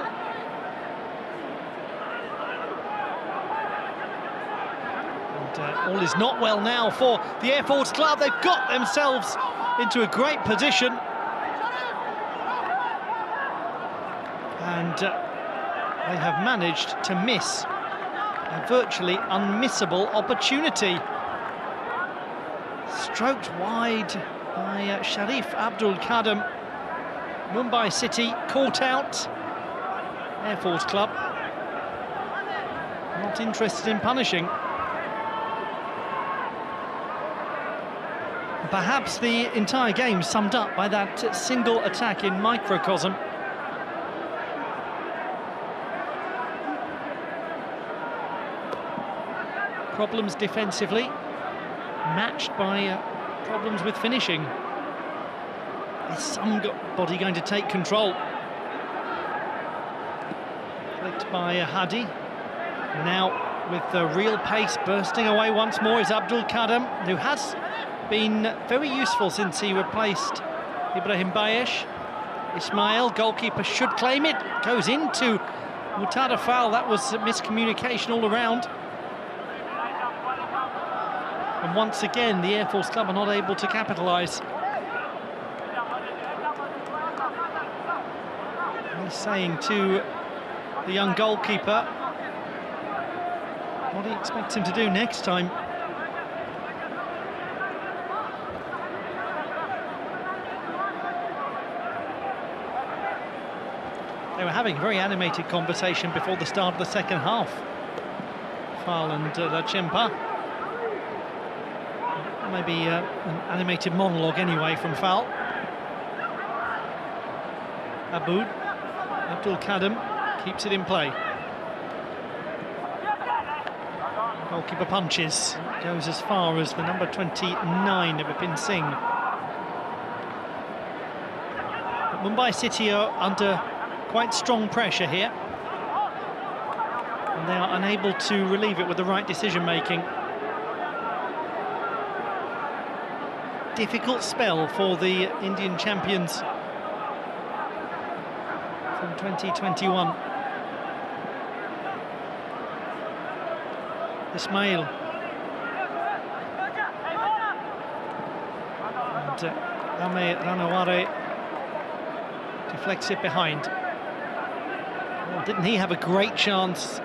And all is not well now for the Air Force Club. They've got themselves into a great position. And they have managed to miss a virtually unmissable opportunity. Stroked wide by Sharif Abdul Kadam. Mumbai City caught out. Air Force Club not interested in punishing. Perhaps the entire game summed up by that single attack in microcosm. Problems defensively, matched by problems with finishing. Is somebody going to take control? Flicked by Hadi. Now with the real pace bursting away once more is Abdul Kadam, who has been very useful since he replaced Ibrahim Bayesh. Ismail, goalkeeper, should claim it. Goes into Mutada foul. That was miscommunication all around. And once again, the Air Force Club are not able to capitalise. He's saying to the young goalkeeper what he expects him to do next time. They were having a very animated conversation before the start of the second half. Fal and Lachempa. Maybe an animated monologue anyway from Fal. Abdul Kadam keeps it in play. Goalkeeper punches, goes as far as the number 29 of Vipin Singh. But Mumbai City are under quite strong pressure here, and they are unable to relieve it with the right decision-making. Difficult spell for the Indian champions from 2021. Ismail. And Ame Ranaware deflects it behind. Well, didn't he have a great chance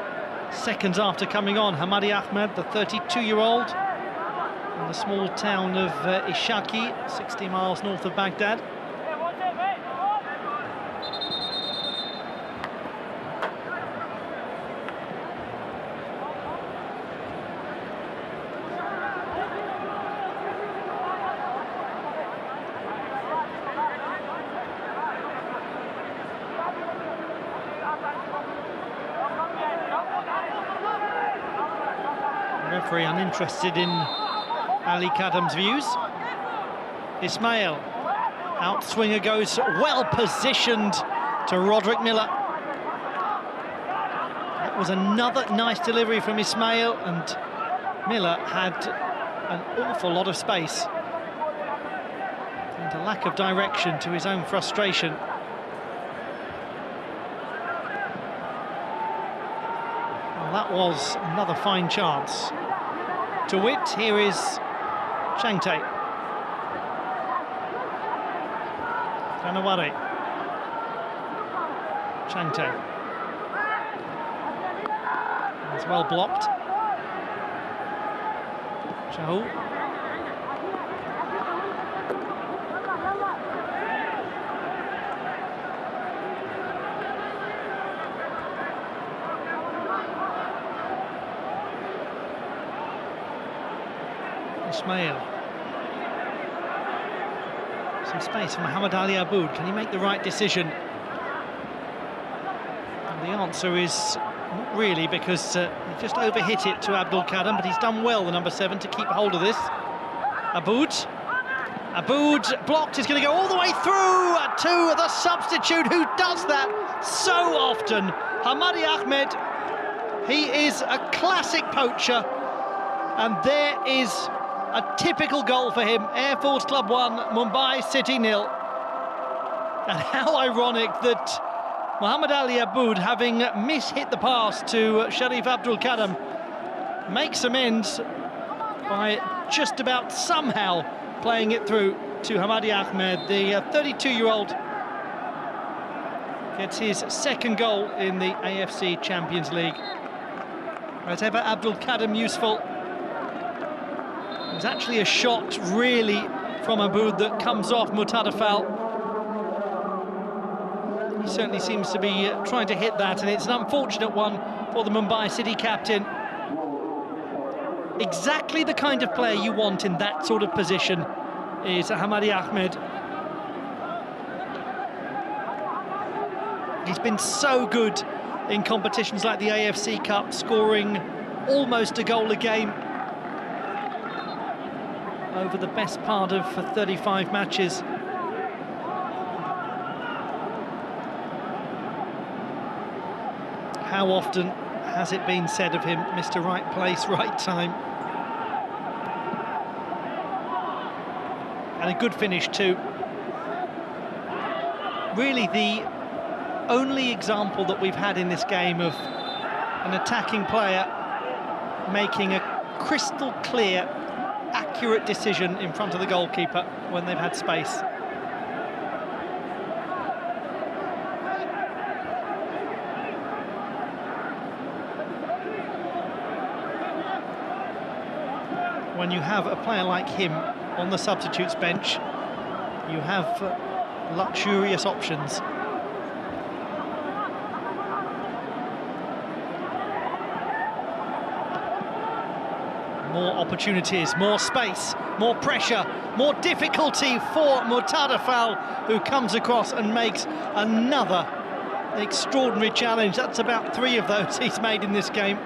seconds after coming on? Hamadi Ahmed, the 32-year-old. in the small town of Ishaki, 60 miles north of Baghdad. Referee uninterested in Ali Kadam's views. Ismail, outswinger goes well positioned to Roderick Miller. That was another nice delivery from Ismail, and Miller had an awful lot of space and a lack of direction to his own frustration. Well, that was another fine chance. To wit, here is Changte. Kanawari. Changte. As well blocked. Chahul. Ismail. Some space for Muhammad Ali Aboud. Can he make the right decision? And the answer is not really, because he just overhit it to Abdul Kadam, but he's done well, the number 7, to keep hold of this. Aboud blocked. He's going to go all the way through to the substitute, who does that so often. Hamadi Ahmed. He is a classic poacher, and there is a typical goal for him. Air Force Club 1, Mumbai City 0. And how ironic that Muhammad Ali Aboud, having mishit the pass to Sharif Abdul Kadam, makes amends by just about somehow playing it through to Hamadi Ahmed. The 32-year-old gets his second goal in the AFC Champions League. As ever, Abdul Kadam useful. It was actually a shot, really, from Aboud that comes off Mutada foul. He certainly seems to be trying to hit that, and it's an unfortunate one for the Mumbai City captain. Exactly the kind of player you want in that sort of position is Hamadi Ahmed. He's been so good in competitions like the AFC Cup, scoring almost a goal a game over the best part of 35 matches. How often has it been said of him, Mr. Right Place, Right Time? And a good finish too. Really the only example that we've had in this game of an attacking player making a crystal clear, accurate decision in front of the goalkeeper when they've had space. When you have a player like him on the substitutes bench, you have luxurious options. More opportunities, more space, more pressure, more difficulty for Mutada Fall, who comes across and makes another extraordinary challenge. That's about 3 of those he's made in this game.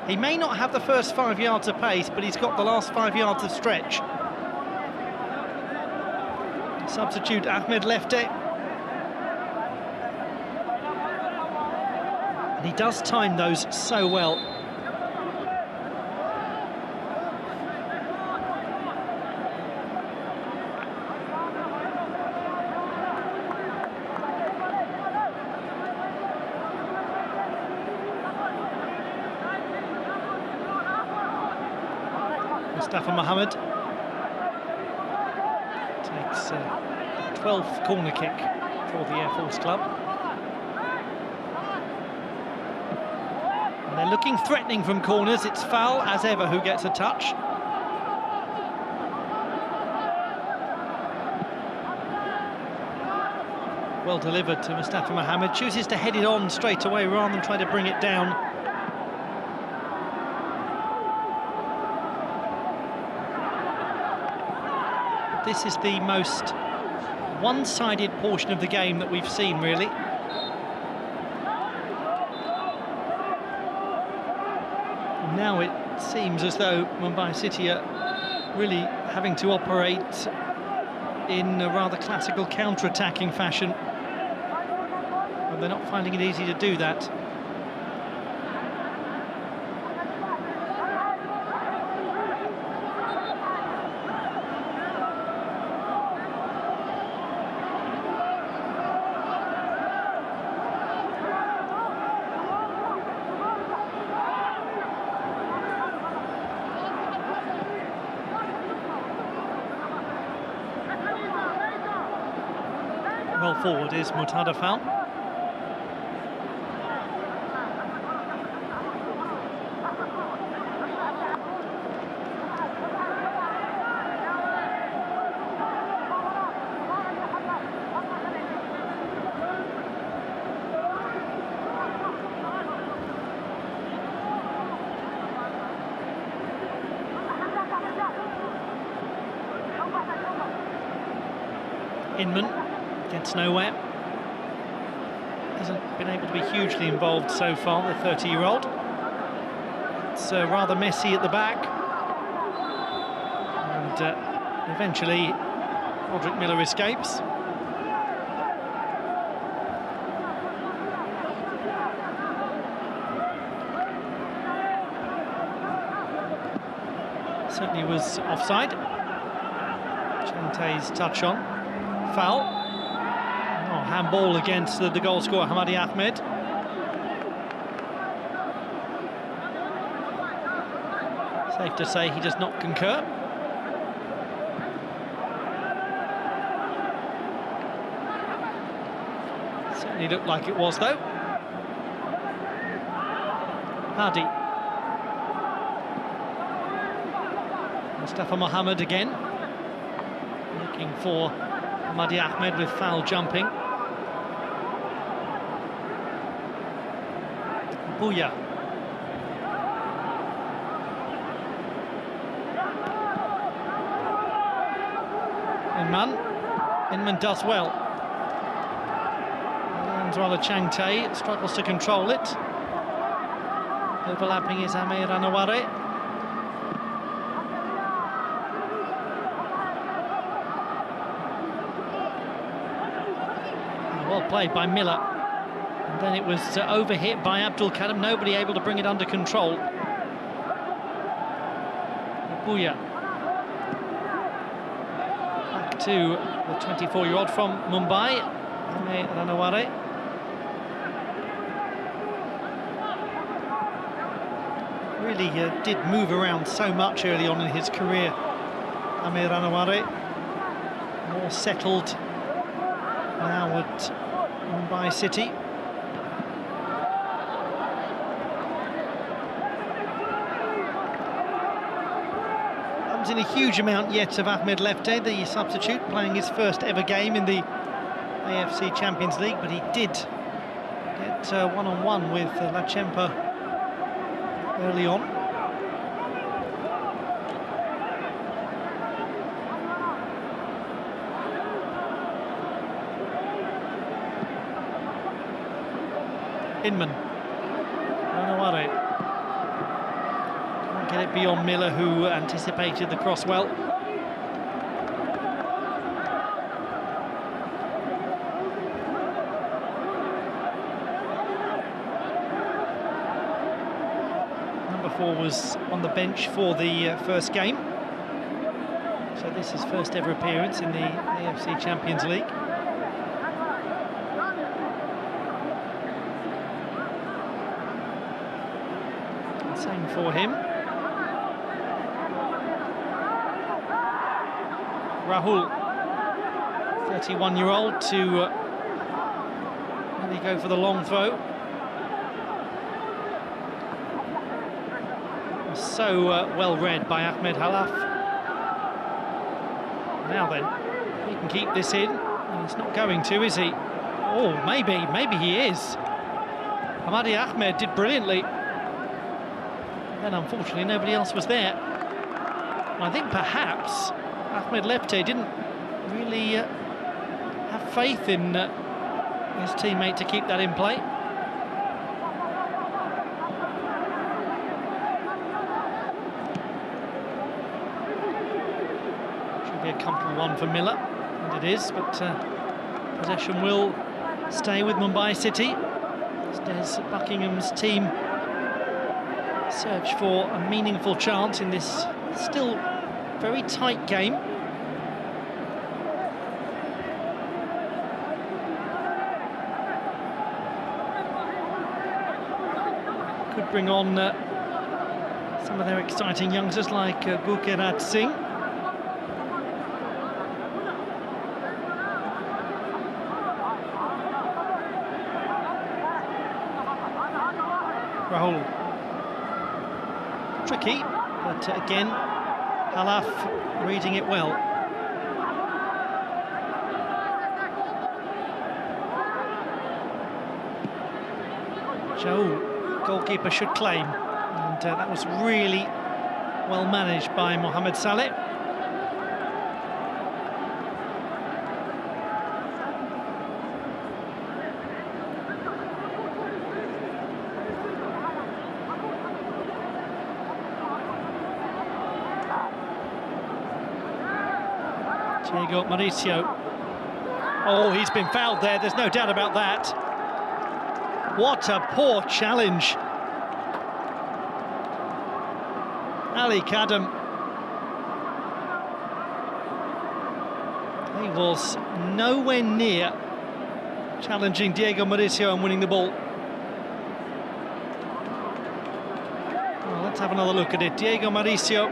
He may not have the first 5 yards of pace, but he's got the last 5 yards of stretch. Substitute Ahmed left it. And he does time those so well. Mustafa Mohammed takes 12th corner kick for the Air Force Club. And they're looking threatening from corners. It's Foul, as ever, who gets a touch. well delivered to Mustafa Mohammed. Chooses to head it on straight away rather than try to bring it down. This is the most one-sided portion of the game that we've seen, really. And now it seems as though Mumbai City are really having to operate in a rather classical counter-attacking fashion. And they're not finding it easy to do that. Well forward is Mutada Fall. Inman gets nowhere. Hasn't been able to be hugely involved so far, the 30-year-old. It's rather messy at the back. And eventually, Roderick Miller escapes. Certainly was offside. Chante's touch on. Foul. Oh, handball against the goal scorer, Hamadi Ahmed. Safe to say he does not concur. Certainly looked like it was, though. Hadi. Mustafa Mohammed again. Looking for Hamadi Ahmed with foul jumping. Booyah. Inman does well. Anzwala Changte struggles to control it. Overlapping is Amir Anaware. Well played by Miller. And then it was overhit by Abdul Karim. Nobody able to bring it under control. Booyah. Back to the 24-year-old from Mumbai, Amir Anaware. Really did move around so much early on in his career, Amir Anaware. More settled now at Mumbai City. Comes in a huge amount yet of Ahmed Lefte, the substitute, playing his first ever game in the AFC Champions League, but he did get one-on-one with Lachempa early on. Inman. Anaware. Can't get it beyond Miller, who anticipated the cross well. Number 4 was on the bench for the first game. So this is first ever appearance in the AFC Champions League. Same for him. Rahul, 31-year-old, to really go for the long throw. So well read by Ahmed Halaf. Now then, he can keep this in. He's not going to, is he? Oh, maybe he is. Hamadi Ahmed did brilliantly. Then unfortunately nobody else was there. I think perhaps Ahmed Lepte didn't really have faith in his teammate to keep that in play. Should be a comfortable one for Miller, and it is, but possession will stay with Mumbai City. As Buckingham's team search for a meaningful chance in this still very tight game. Could bring on some of their exciting youngsters like Gurkerat Singh. Rahul. Tricky, but again, Halaf reading it well. Joe, goalkeeper, should claim, and that was really well managed by Mohamed Saleh. Diego Mauricio. Oh, he's been fouled there, there's no doubt about that. What a poor challenge. Ali Kadam. He was nowhere near challenging Diego Mauricio and winning the ball. Well, let's have another look at it. Diego Mauricio.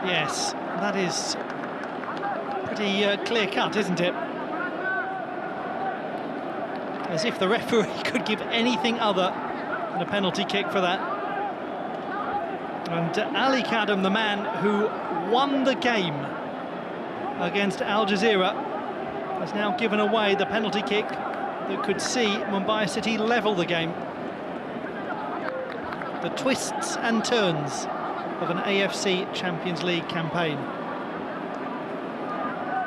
Yes, that is pretty clear-cut, isn't it? As if the referee could give anything other than a penalty kick for that. And Ali Kadam, the man who won the game against Al Jazeera, has now given away the penalty kick that could see Mumbai City level the game. The twists and turns of an AFC Champions League campaign.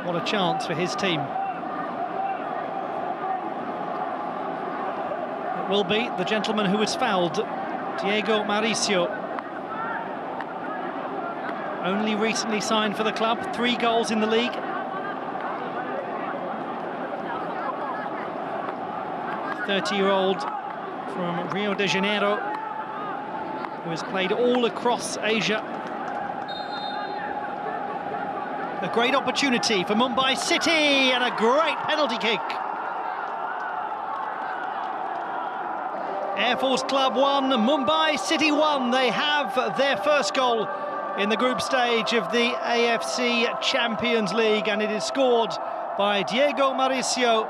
What a chance for his team. It will be the gentleman who was fouled, Diego Mauricio. Only recently signed for the club, 3 goals in the league. The 30-year-old from Rio de Janeiro, who has played all across Asia. A great opportunity for Mumbai City and a great penalty kick. Air Force Club 1, Mumbai City 1. They have their first goal in the group stage of the AFC Champions League, and it is scored by Diego Mauricio,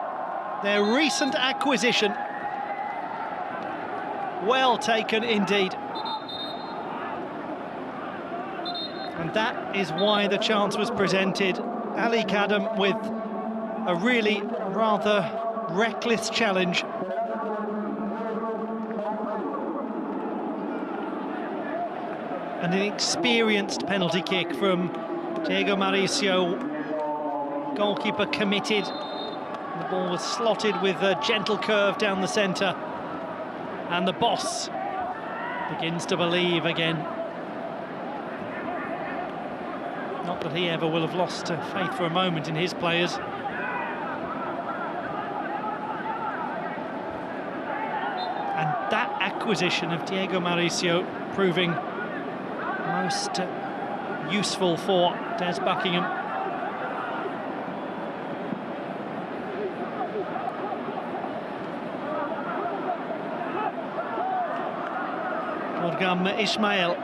their recent acquisition. Well taken indeed. And that is why the chance was presented. Ali Kadam with a really rather reckless challenge. And an experienced penalty kick from Diego Mauricio. Goalkeeper committed. The ball was slotted with a gentle curve down the centre. And the boss begins to believe again. Not that he ever will have lost faith for a moment in his players. And that acquisition of Diego Mauricio proving most useful for Des Buckingham. Gurgam Ismail.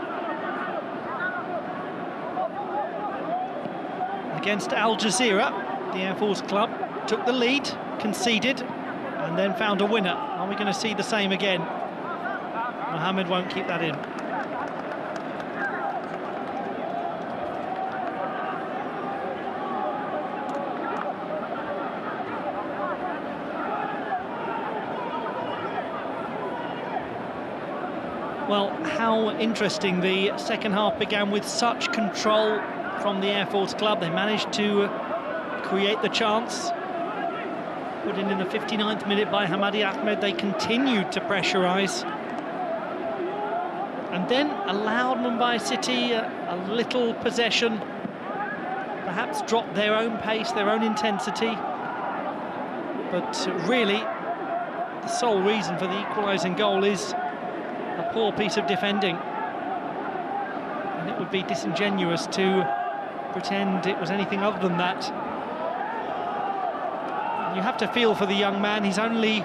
Against Al Jazeera, the Air Force club took the lead, conceded, and then found a winner. Are we going to see the same again? Mohamed won't keep that in. Well, how interesting. The second half began with such control from the Air Force club. They managed to create the chance. Put in the 59th minute by Hamadi Ahmed. They continued to pressurise. And then allowed Mumbai City a little possession. Perhaps dropped their own pace, their own intensity. But really, the sole reason for the equalising goal is a poor piece of defending. And it would be disingenuous to pretend it was anything other than that. You have to feel for the young man. He's only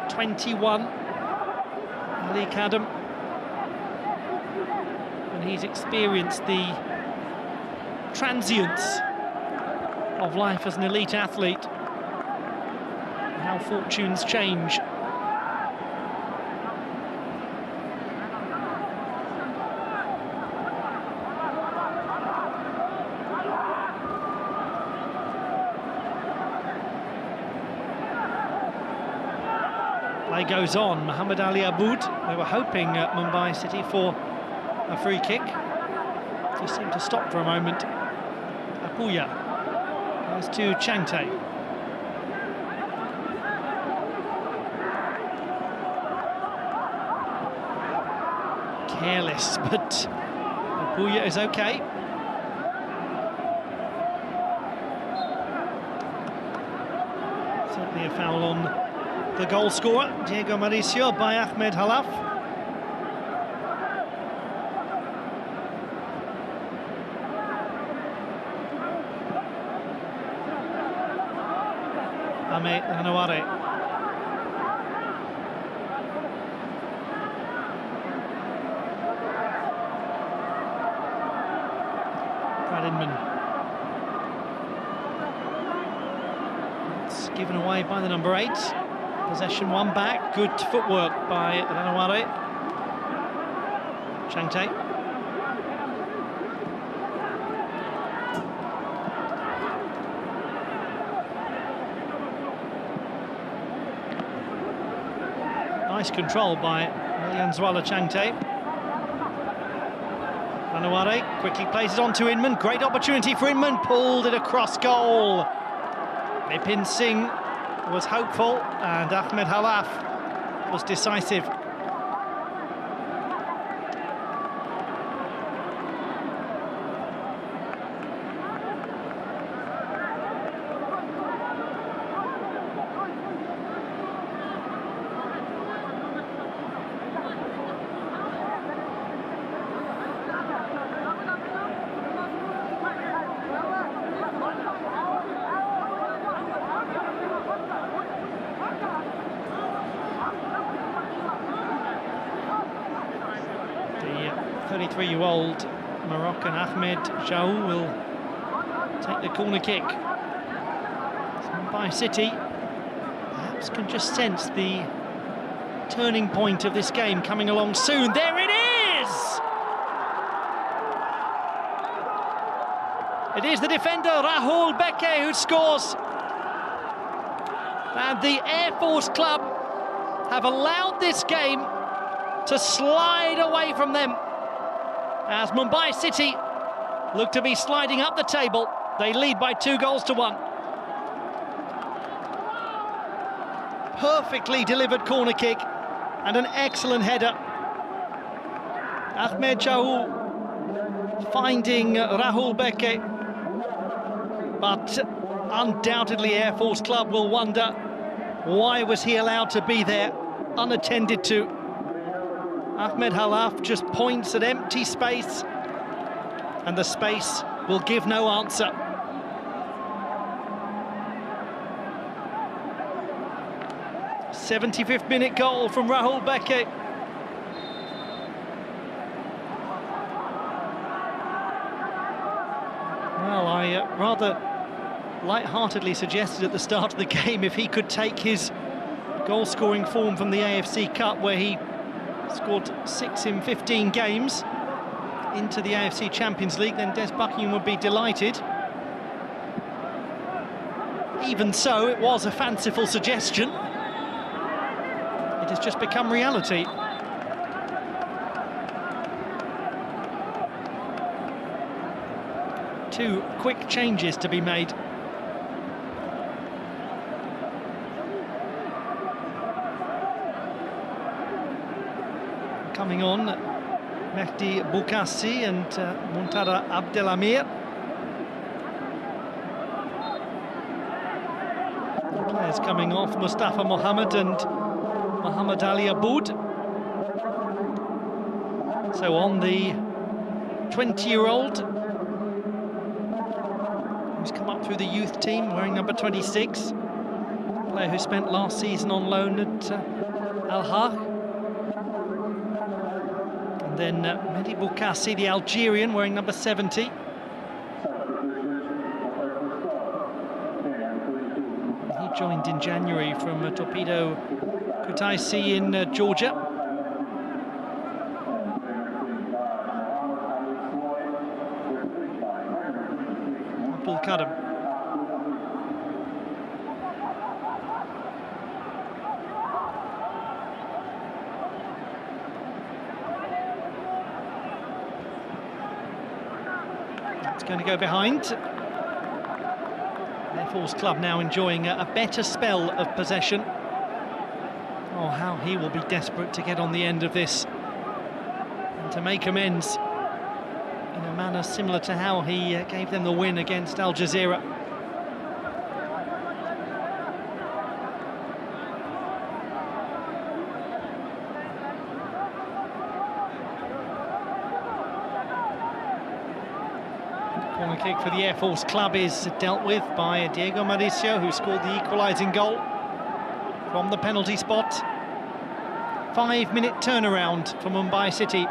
21, Ali Kadam, and he's experienced the transience of life as an elite athlete, how fortunes change. Play goes on. Muhammad Ali Aboud. They were hoping at Mumbai City for a free kick. Just seemed to stop for a moment. Apuya goes to Changte. Careless, but Apuya is okay. Certainly a foul on the goal scorer, Diego Mauricio, by Ahmed Halaf. Ahmed Hanaware. Brad Inman. It's given away by the number 8. Possession one back, good footwork by Ranaware. Changte. Nice control by Willianzwala Changte. Ranaware quickly plays it on to Inman. Great opportunity for Inman, pulled it across goal. Vipin Singh was hopeful, and Ahmed Halaf was decisive. The 33-year-old Moroccan Ahmed Jaou will take the corner kick. Mumbai City perhaps can just sense the turning point of this game coming along soon. There it is! It is the defender Rahul Beke who scores. And the Air Force club have allowed this game to slide away from them as Mumbai City look to be sliding up the table. They lead by 2-1. Perfectly delivered corner kick and an excellent header. Ahmed Jaou finding Rahul Beke, but undoubtedly Air Force club will wonder, why was he allowed to be there unattended to? Ahmed Halaf just points at empty space, and the space will give no answer. '75th minute goal from Rahul Beke. Well, I rather light-heartedly suggested at the start of the game if he could take his goal-scoring form from the AFC Cup, where he scored 6 in 15 games, into the AFC Champions League, then Des Buckingham would be delighted. Even so, it was a fanciful suggestion. It has just become reality. 2 quick changes to be made. Coming on, Mehdi Boukassi and Muntada Abdelhamir. Players coming off, Mustafa Mohammed and Mohammed Ali Aboud. So on the 20-year-old, who's come up through the youth team, wearing number 26. Player who spent last season on loan at Al-Haq. And then Mehdi Boukassi, the Algerian, wearing number 70. He joined in January from Torpedo Kutaisi in Georgia. Abdul Karim. It's going to go behind. Air Force Club now enjoying a better spell of possession. Oh, how he will be desperate to get on the end of this and to make amends in a manner similar to how he gave them the win against Al Jazeera. Corner kick for the Air Force Club is dealt with by Diego Mauricio, who scored the equalising goal from the penalty spot. 5-minute turnaround for Mumbai City.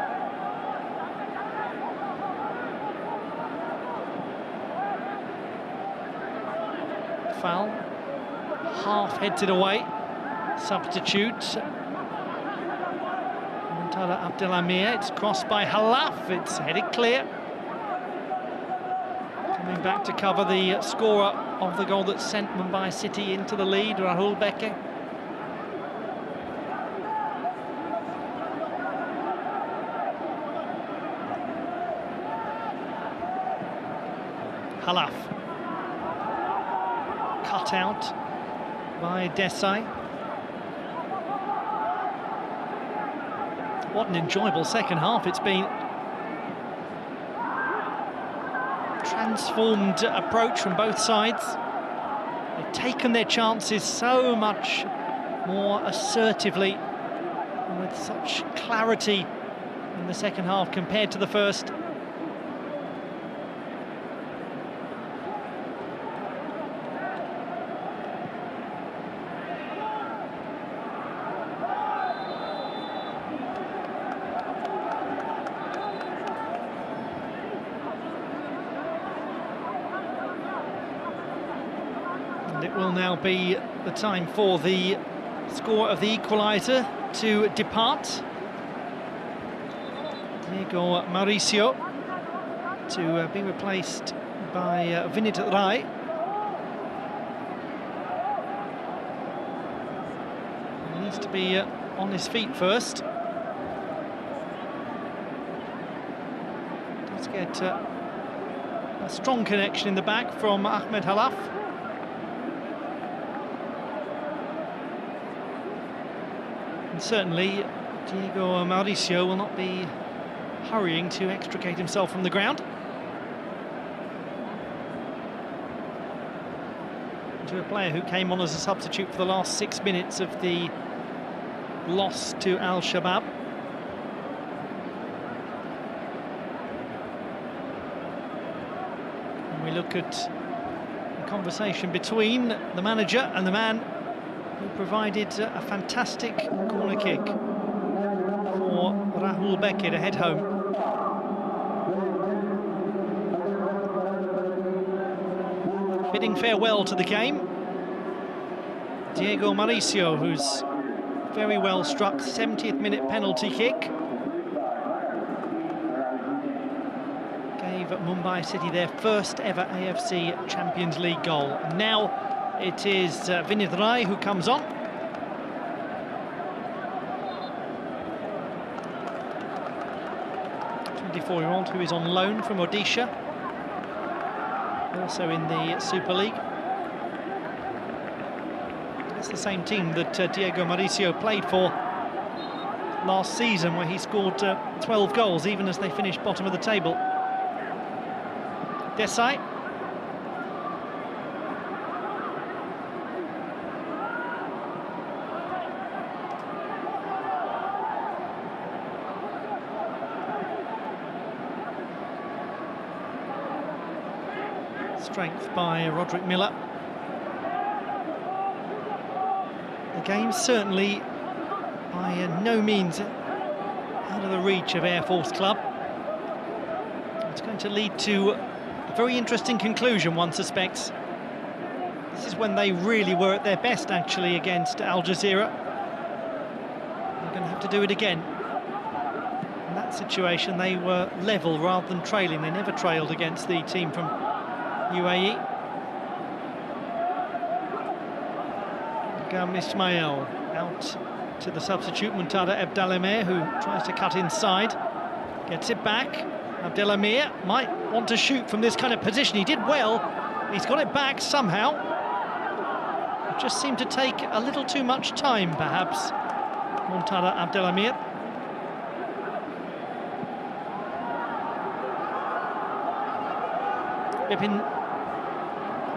Foul, half heads it away. Substitute. Muntada Abdelhamir, it's crossed by Halaf, it's headed clear. Coming back to cover the scorer of the goal that sent Mumbai City into the lead, Rahul Beke. Halaf. Cut out by Desai. What an enjoyable second half it's been. Transformed approach from both sides. They've taken their chances so much more assertively and with such clarity in the second half compared to the first. And it will now be the time for the score of the equaliser to depart. Diego Mauricio to be replaced by Vinit Rai. He needs to be on his feet first. Let's get a strong connection in the back from Ahmed Halaf. And certainly Diego Mauricio will not be hurrying to extricate himself from the ground. To a player who came on as a substitute for the last 6 minutes of the loss to Al Shabab. And we look at the conversation between the manager and the man who provided a fantastic corner kick for Rahul Beke to head home. Bidding farewell to the game, Diego Mauricio, who's very well struck 70th minute penalty kick, gave Mumbai City their first ever AFC Champions League goal. And now it is Vinit Rai who comes on. The 24-year-old who is on loan from Odisha. also in the Super League. It's the same team that Diego Mauricio played for last season, where he scored 12 goals, even as they finished bottom of the table. Desai. Strength by Roderick Miller. The game certainly by no means out of the reach of Air Force Club. It's going to lead to a very interesting conclusion, one suspects. This is when they really were at their best, actually, against Al Jazeera. They're going to have to do it again. In that situation, they were level rather than trailing. They never trailed against the team from UAE. Gam Ismail out to the substitute, Muntada Abdelhamir, who tries to cut inside. Gets it back. Abdelhamir might want to shoot from this kind of position. He did well. He's got it back somehow. It just seemed to take a little too much time, perhaps. Muntada Abdelhamir. Bipin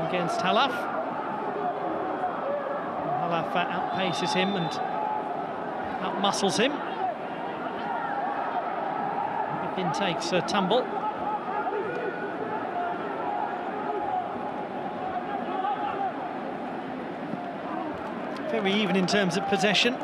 against Halaf. Halaf outpaces him and outmuscles him. Bipin takes a tumble. Very even in terms of possession.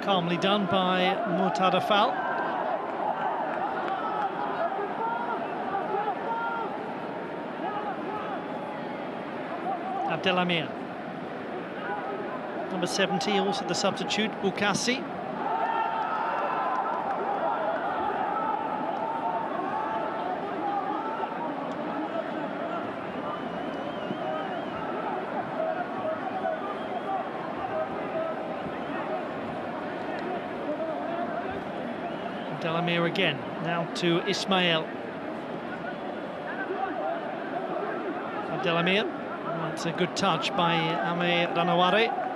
Calmly done by Murtada Fall. Abdelhamir. Number 70, also the substitute, Boukassi. Abdelhamir again, now to Ismail. Abdelhamir, that's a good touch by Amir Ranawari.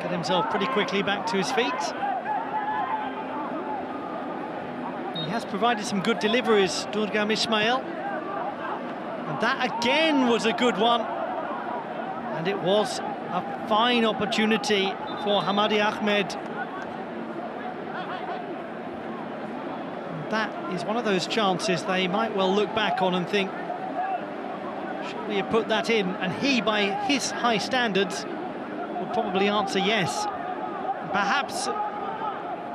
Get himself pretty quickly back to his feet. He has provided some good deliveries, Durgam Ismail. And that again was a good one. And it was a fine opportunity for Hamadi Ahmed. And that is one of those chances they might well look back on and think, should we have put that in? And he, by his high standards, would probably answer yes. Perhaps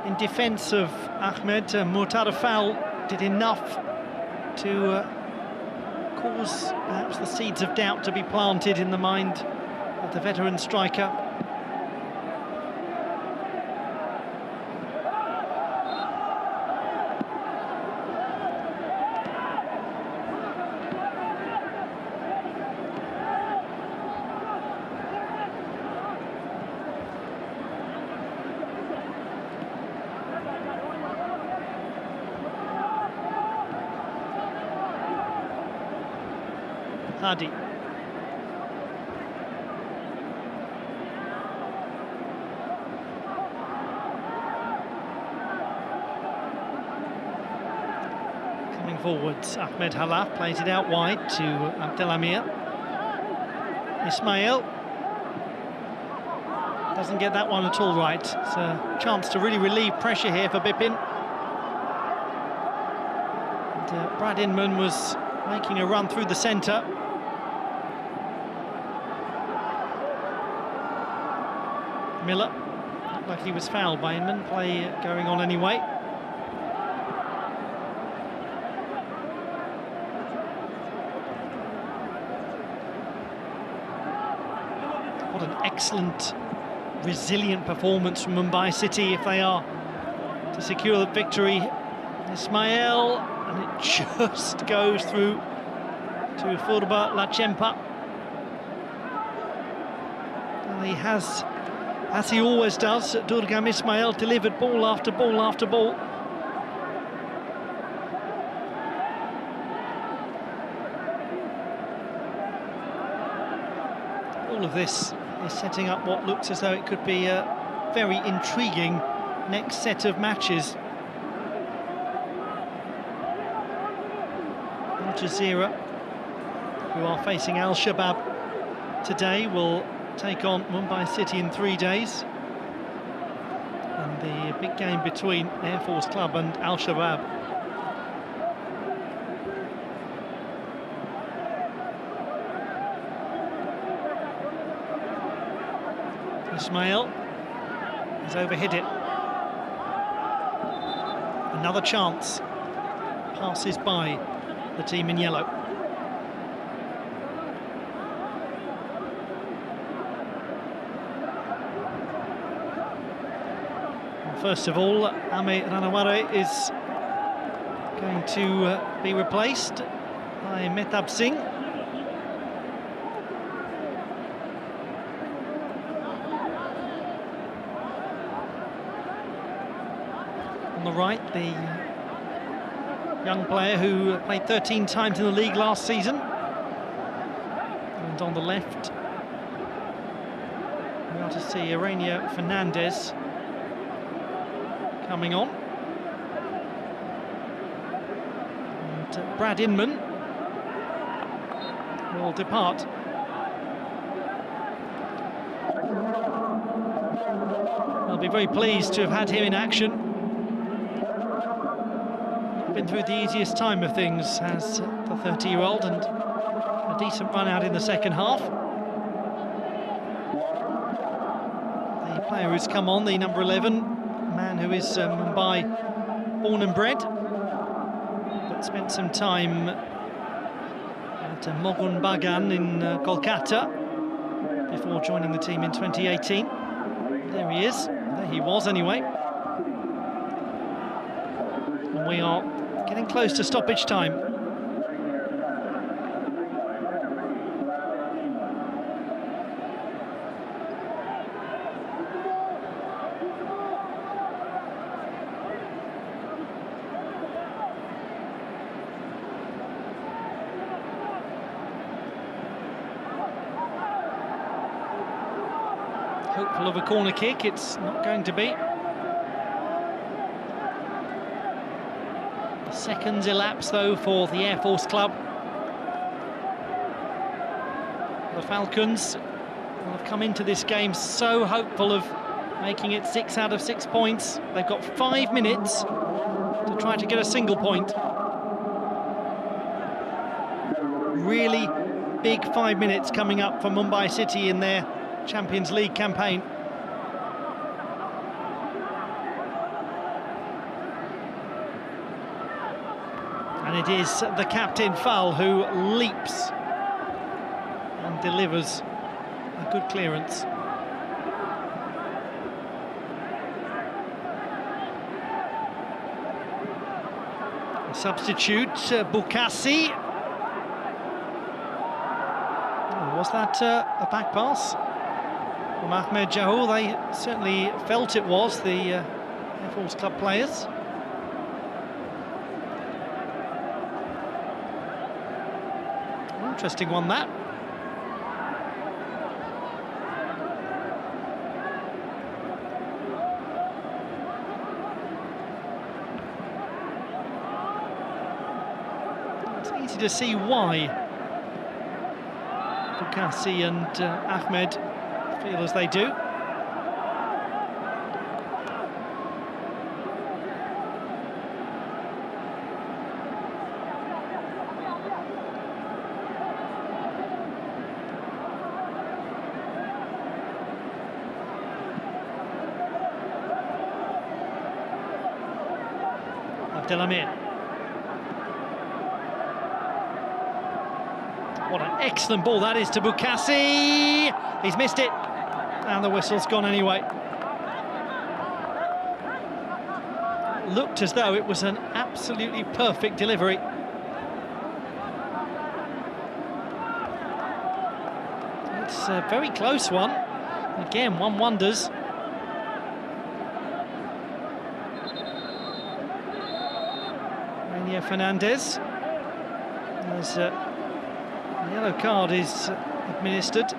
in defence of Ahmed, Murtada Fall did enough to cause perhaps the seeds of doubt to be planted in the mind of the veteran striker. Hadi. Coming forwards, Ahmed Halaf plays it out wide to Abdelhamir. Ismail doesn't get that one at all right. It's a chance to really relieve pressure here for Bipin. And, Brad Inman was making a run through the centre. Miller looked like he was fouled by Inman. Play going on anyway. What an excellent, resilient performance from Mumbai City if they are to secure the victory. Ismail, and it just goes through to Furba Lachempa. And he has, as he always does, Durgam Ismail delivered ball after ball after ball. All of this is setting up what looks as though it could be a very intriguing next set of matches. Al Jazeera, who are facing Al Shabab today, will take on Mumbai City in 3 days. And the big game between Air Force Club and Al Shabab. Ismail has overhit it. Another chance passes by the team in yellow. Well, first of all, Ame Ranaware is going to be replaced by Mehtab Singh. On the right, the young player who played 13 times in the league last season. And on the left, we are to see Arania Fernandez coming on. And Brad Inman will depart. I'll be very pleased to have had him in action. Been through the easiest time of things as the 30-year-old, and a decent run out in the second half. The player who's come on, the number 11, a man who is Mumbai born and bred, but spent some time at Mogun Bagan in Kolkata before joining the team in 2018. There he is, there he was anyway. And we are getting close to stoppage time. Hopeful of a corner kick, it's not going to be. Seconds elapse though for the Air Force Club. The Falcons will have come into this game so hopeful of making it 6 out of 6 points. They've got 5 minutes to try to get a single point. Really big 5 minutes coming up for Mumbai City in their Champions League campaign. And it is the captain, Fal, who leaps and delivers a good clearance. A substitute, Bukasi. Oh, was that a back pass from Ahmed Jahou? They certainly felt it was, the Air Force Club players. Interesting one, that. It's easy to see why Bukasi and Ahmed feel as they do. Abdelhamid. What an excellent ball that is to Bukassi. He's missed it, and the whistle's gone anyway. Looked as though it was an absolutely perfect delivery. It's a very close one. Again, one wonders. Rania Fernandez. As the yellow card is administered.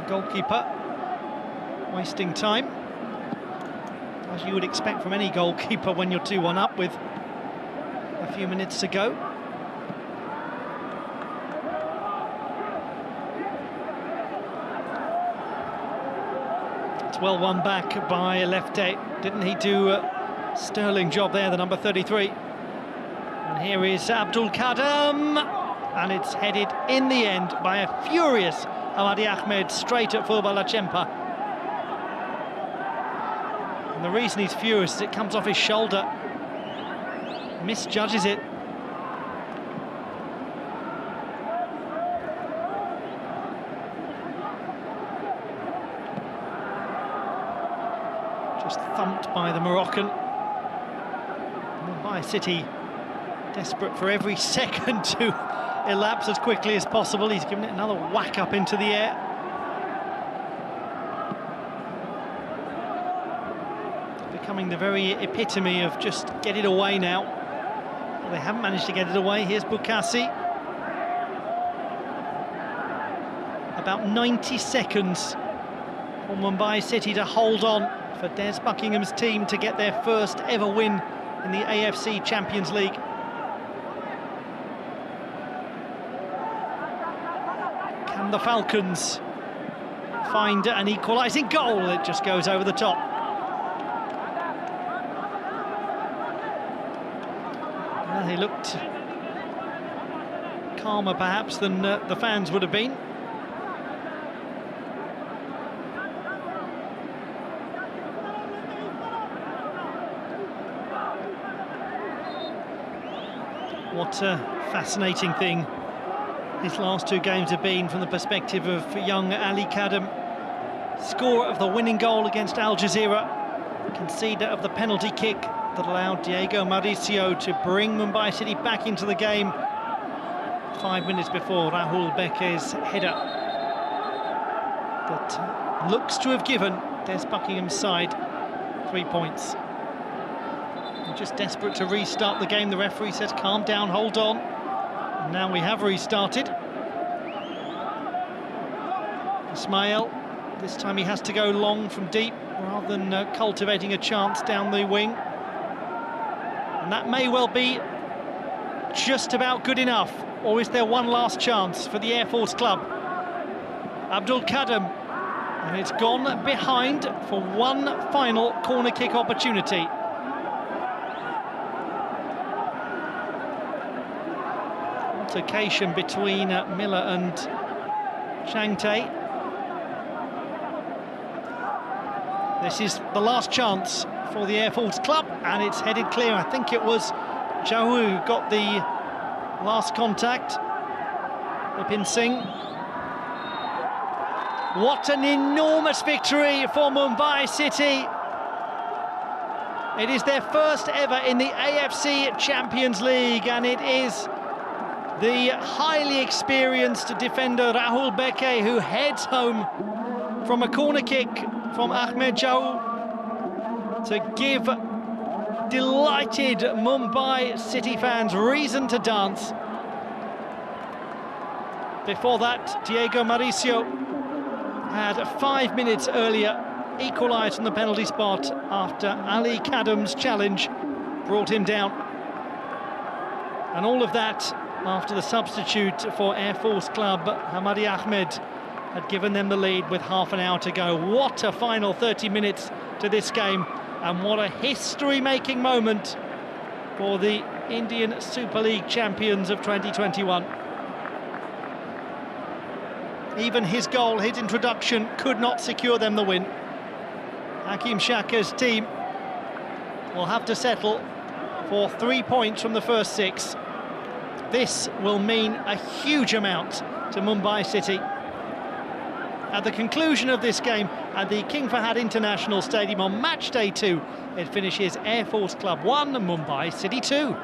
Goalkeeper wasting time, as you would expect from any goalkeeper when you're 2-1 up with a few minutes to go. It's well won back by Lefte. Didn't he do a sterling job there, the number 33? And here is Abdul Kadam, and it's headed in the end by a furious Hamadi Ahmed straight at Football Lachempa. And the reason he's furious is it comes off his shoulder. Misjudges it. Just thumped by the Moroccan. Mumbai City desperate for every second to elapse as quickly as possible. He's given it another whack up into the air. Becoming the very epitome of just get it away now. Well, they haven't managed to get it away. Here's Bukassi. About 90 seconds for Mumbai City to hold on, for Des Buckingham's team to get their first ever win in the AFC Champions League. Can the Falcons find an equalising goal? It just goes over the top. Well, he looked calmer perhaps than the fans would have been. What a fascinating thing his last two games have been from the perspective of young Ali Kadam. Scorer of the winning goal against Al Jazeera, conceder of the penalty kick that allowed Diego Mauricio to bring Mumbai City back into the game 5 minutes before Rahul Beke's header that looks to have given Des Buckingham's side 3 points. They're just desperate to restart the game. The referee says calm down, hold on. And now we have restarted. Ismail, this time he has to go long from deep rather than cultivating a chance down the wing. And that may well be just about good enough. Or is there one last chance for the Air Force club? Abdul Kadam, and it's gone behind for one final corner kick opportunity. Altercation between Miller and Changte. This is the last chance for the Air Force club, and it's headed clear. I think it was Jahu who got the last contact. Vipin Singh. What an enormous victory for Mumbai City. It is their first ever in the AFC Champions League, and it is the highly experienced defender Rahul Beke who heads home from a corner kick from Ahmed Jahu to give delighted Mumbai City fans reason to dance. Before that, Diego Mauricio had 5 minutes earlier equalised from the penalty spot after Ali Kadam's challenge brought him down. And all of that after the substitute for Air Force club, Hamadi Ahmed, had given them the lead with half an hour to go. What a final 30 minutes to this game, and what a history-making moment for the Indian Super League champions of 2021. Even his goal, his introduction, could not secure them the win. Hakim Shakar's team will have to settle for 3 points from the first 6. This will mean a huge amount to Mumbai City. At the conclusion of this game at the King Fahad International Stadium on match day 2, it finishes Air Force Club 1, Mumbai City 2.